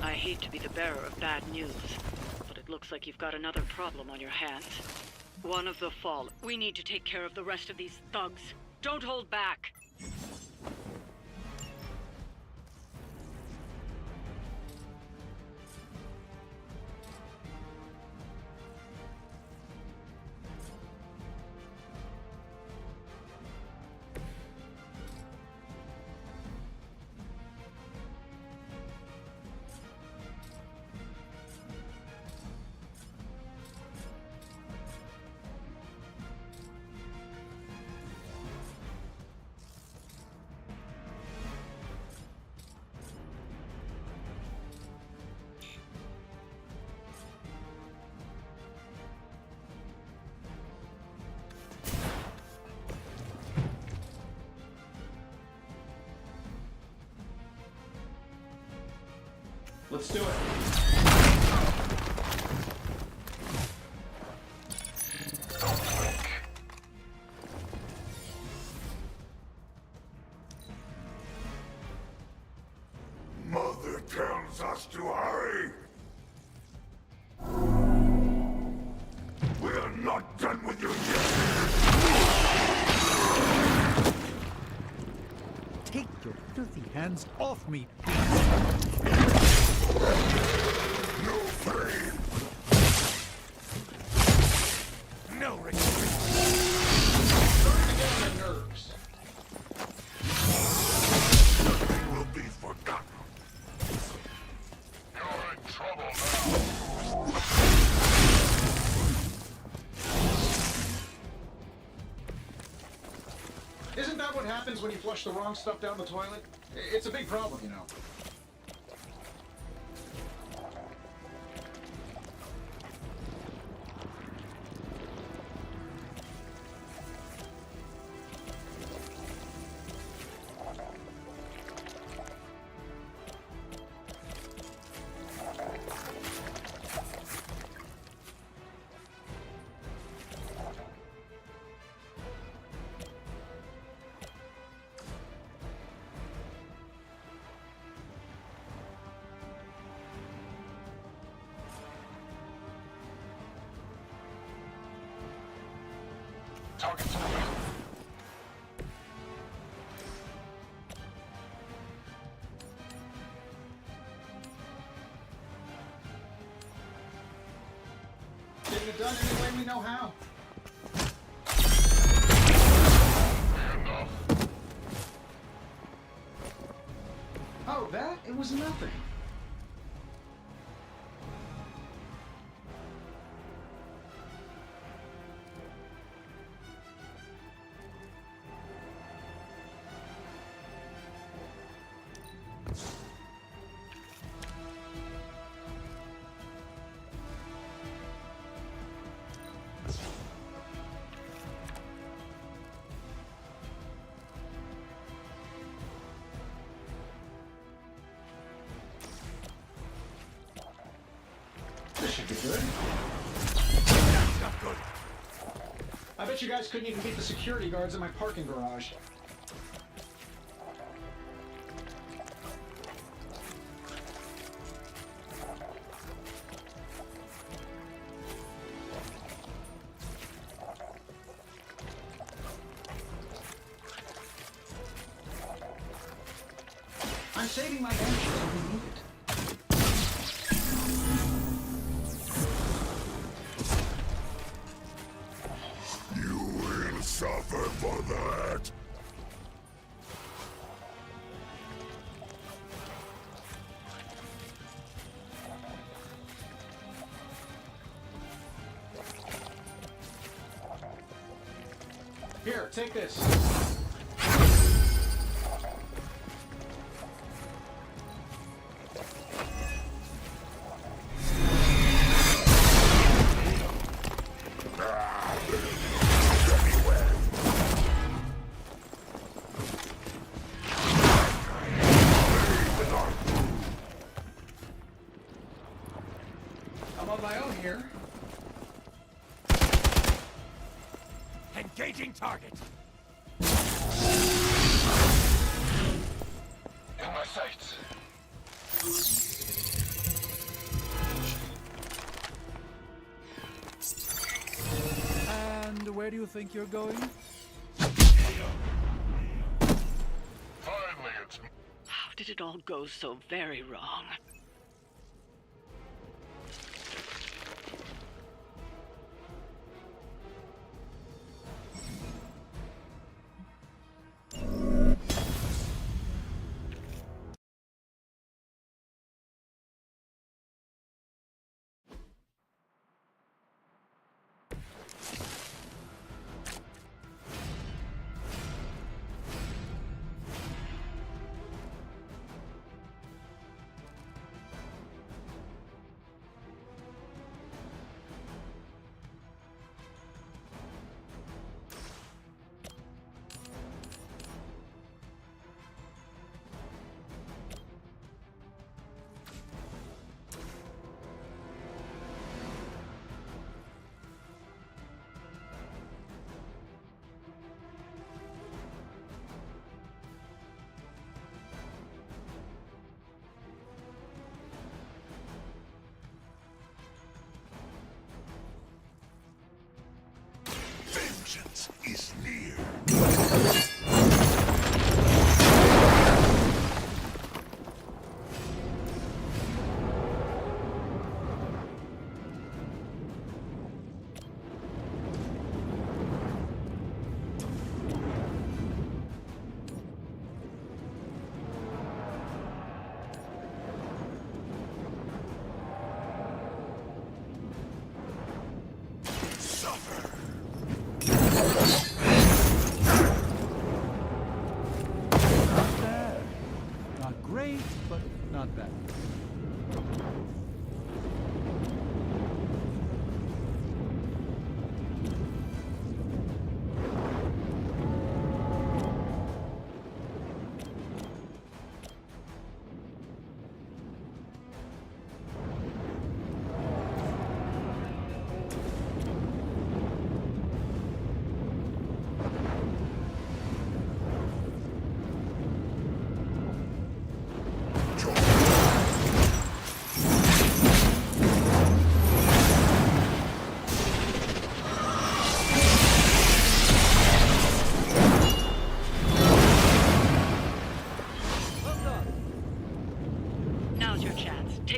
I hate to be the bearer of bad news, but it looks like you've got another problem on your hands. One of the Fall. We need to take care of the rest of these thugs. Don't hold back! Let's do it. Mother tells us to hurry. We are not done with you yet. Take your filthy hands off me! No flame. No retreat. Starting to get on my nerves. Nothing will be forgotten. You're in trouble now. Isn't that what happens when you flush the wrong stuff down the toilet? It's a big problem, you know. Target's me. Getting it done any way we know how. Oh, that? It was nothing. This should be good. That's not good. I bet you guys couldn't even beat the security guards in my parking garage. I'm saving my energy till we need it. You will suffer for that. Here, take this. I'm on my own here. Engaging target. In my sights. And where do you think you're going? Finally, it's How did it all go so very wrong? vengeance is near. Great, but not bad.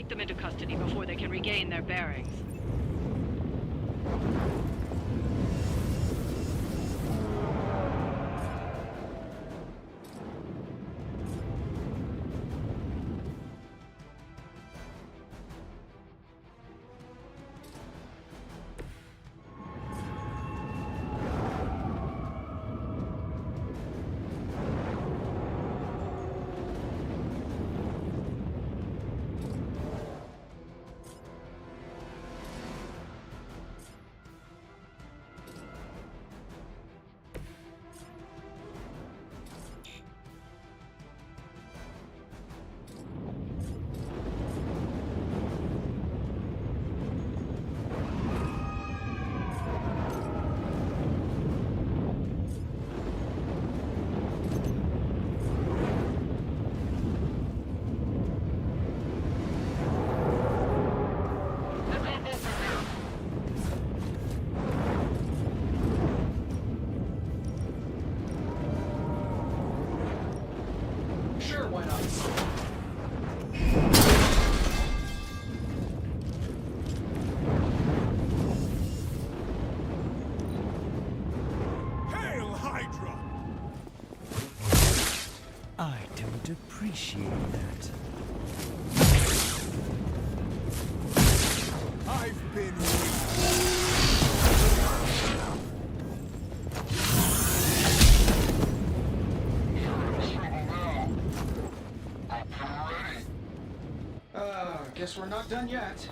take them into custody before they can regain their bearings. Sure, why not? Hail, Hydra! I don't appreciate that. I've been Guess we're not done yet.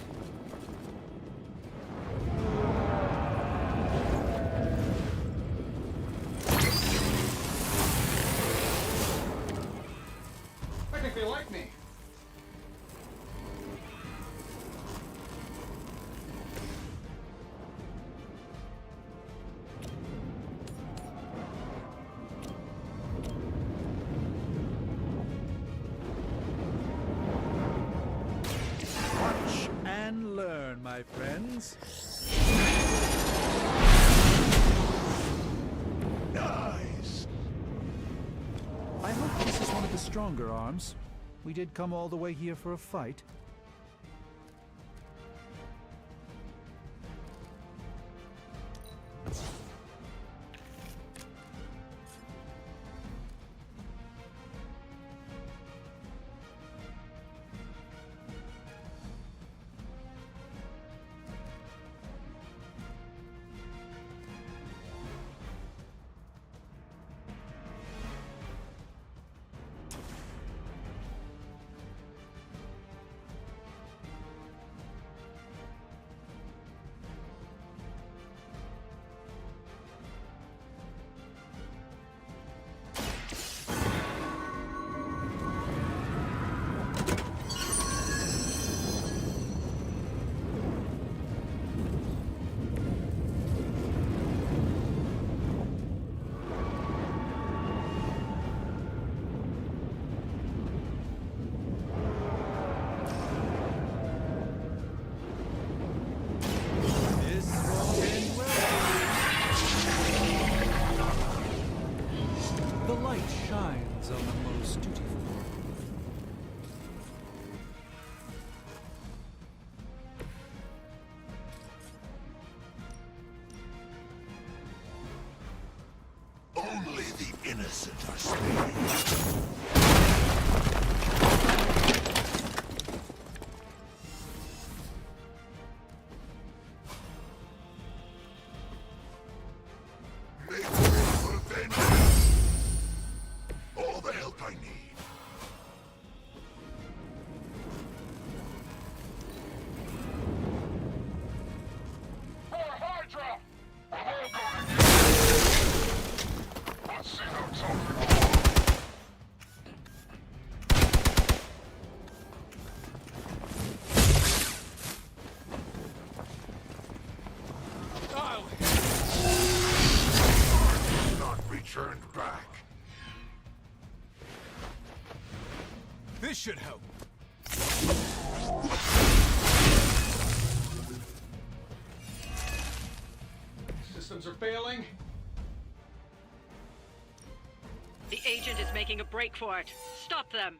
I think they like me. Watch and learn, my friends. Nice. I hope this is one of the stronger arms. We did come all the way here for a fight. The light shines on the most dutiful. Only the innocent are spared. Make way for vengeance. All the help I need. For Hydra! We're all going in. Let's see them something. I'll Not returned back. This should help. Systems are failing. The agent is making a break for it. Stop them.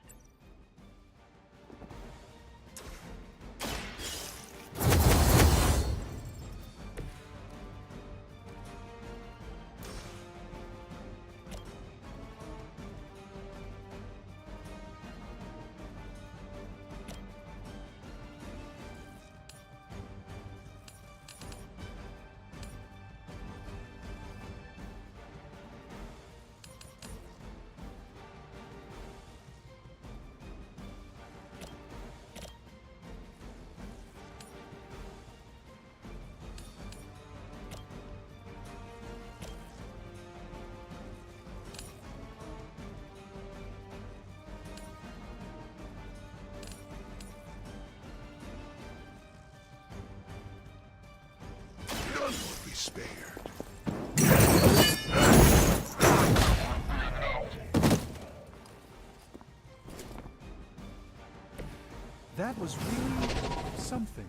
That was really something.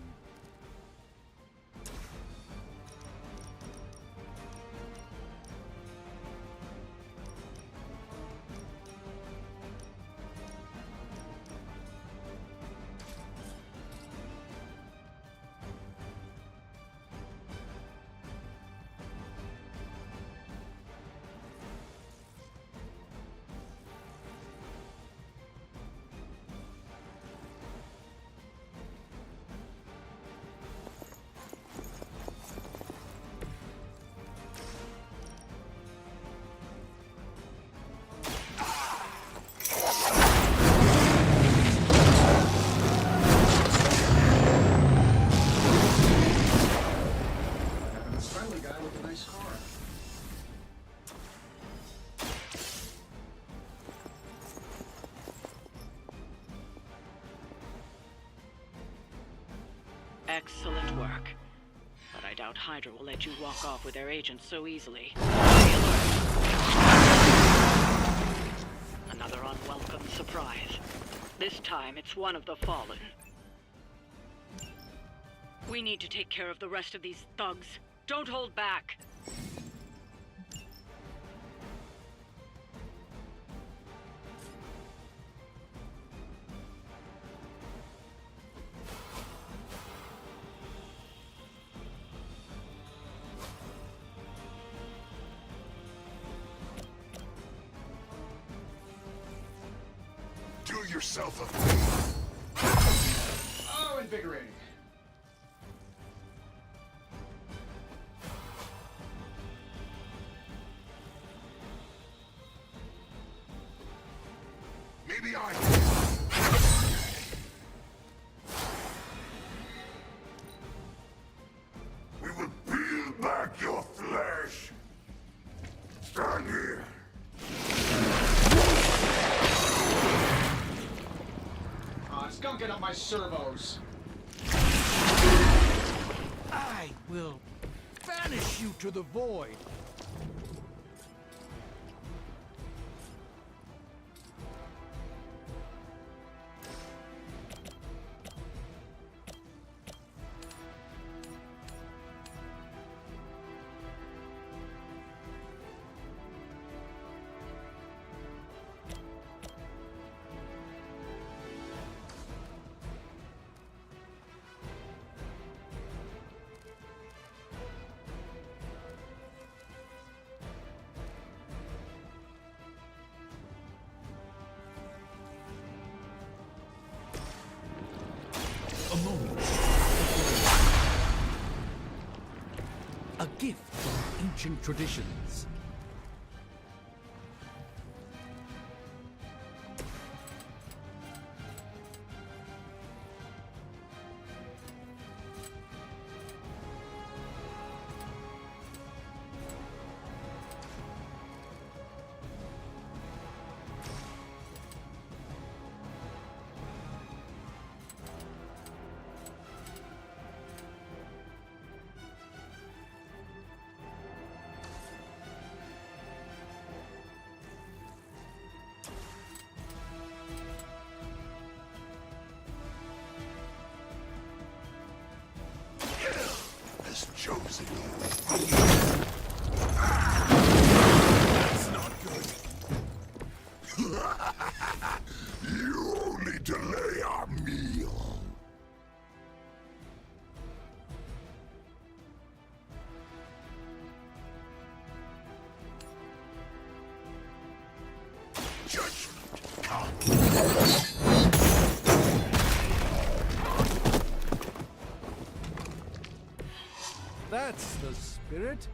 Excellent work. But I doubt Hydra will let you walk off with their agents so easily. Another unwelcome surprise. This time it's one of the Fallen. We need to take care of the rest of these thugs. Don't hold back. Do yourself a favor. Oh, invigorating. Maybe I We will peel back your flesh. Stand here. It's gunking up my servos. I will banish you to the void. A moment. A gift from ancient traditions. Has chosen you. That's not good. You only delay our meal. Judgment comes. That's the spirit.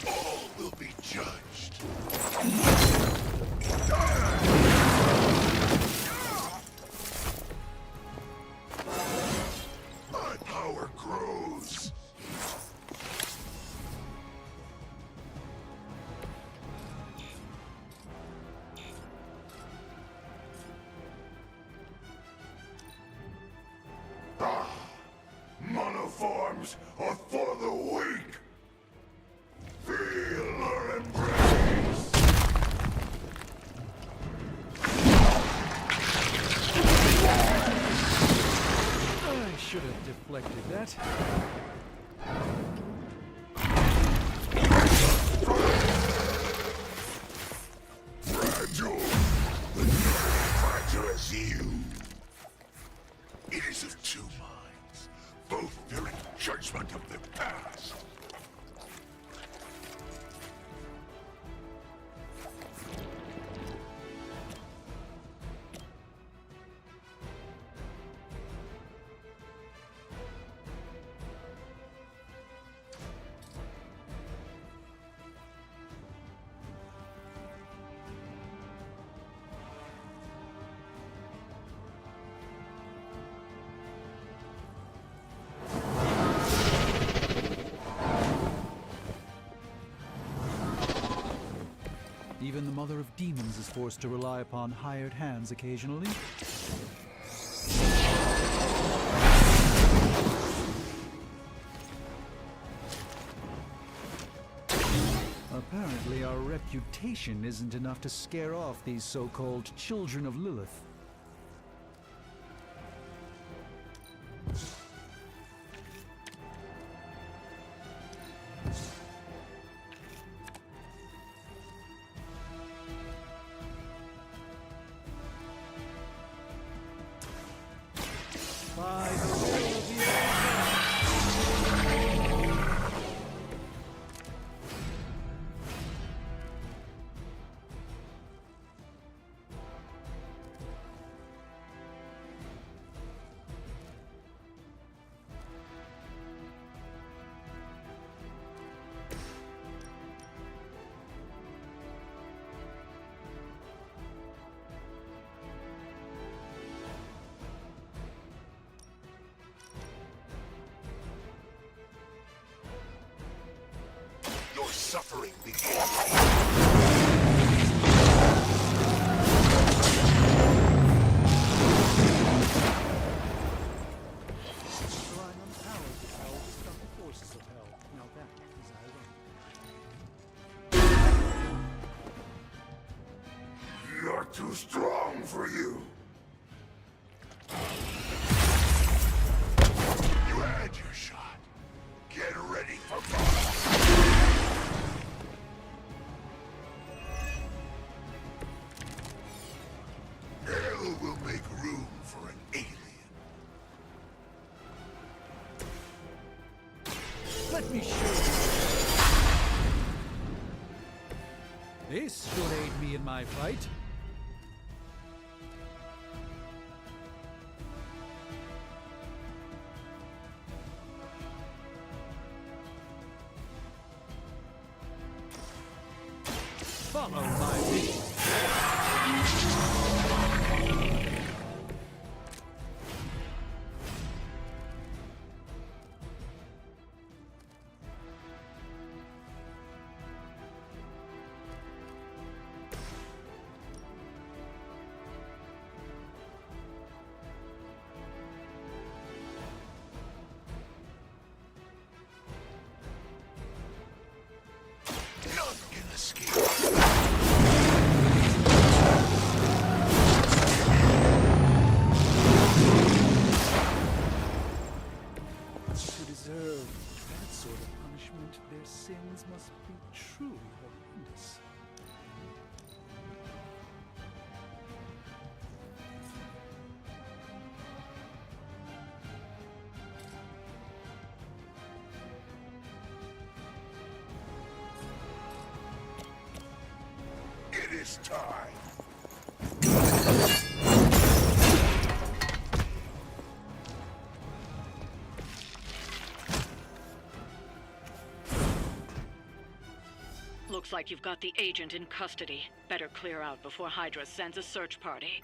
All will be judged. My power grows. arms are for the weak. Feel her embrace. I should have deflected that. Fragile, but not fragile as you. It is of two minds, both fearing judgment of their past. Even the Mother of Demons is forced to rely upon hired hands occasionally. Apparently, our reputation isn't enough to scare off these so-called children of Lilith. By the will of the Your suffering begins. Relying on the powers of hell to stop the forces of hell. Now that is ironic. You're too strong for you. You had your shot. Get ready for more. Hell will make room for an alien. Let me show you. This should aid me in my fight. Follow my lead. None can escape. To deserve that sort of punishment, their sins must be truly horrendous. It is time. Looks like you've got the agent in custody. Better clear out before Hydra sends a search party.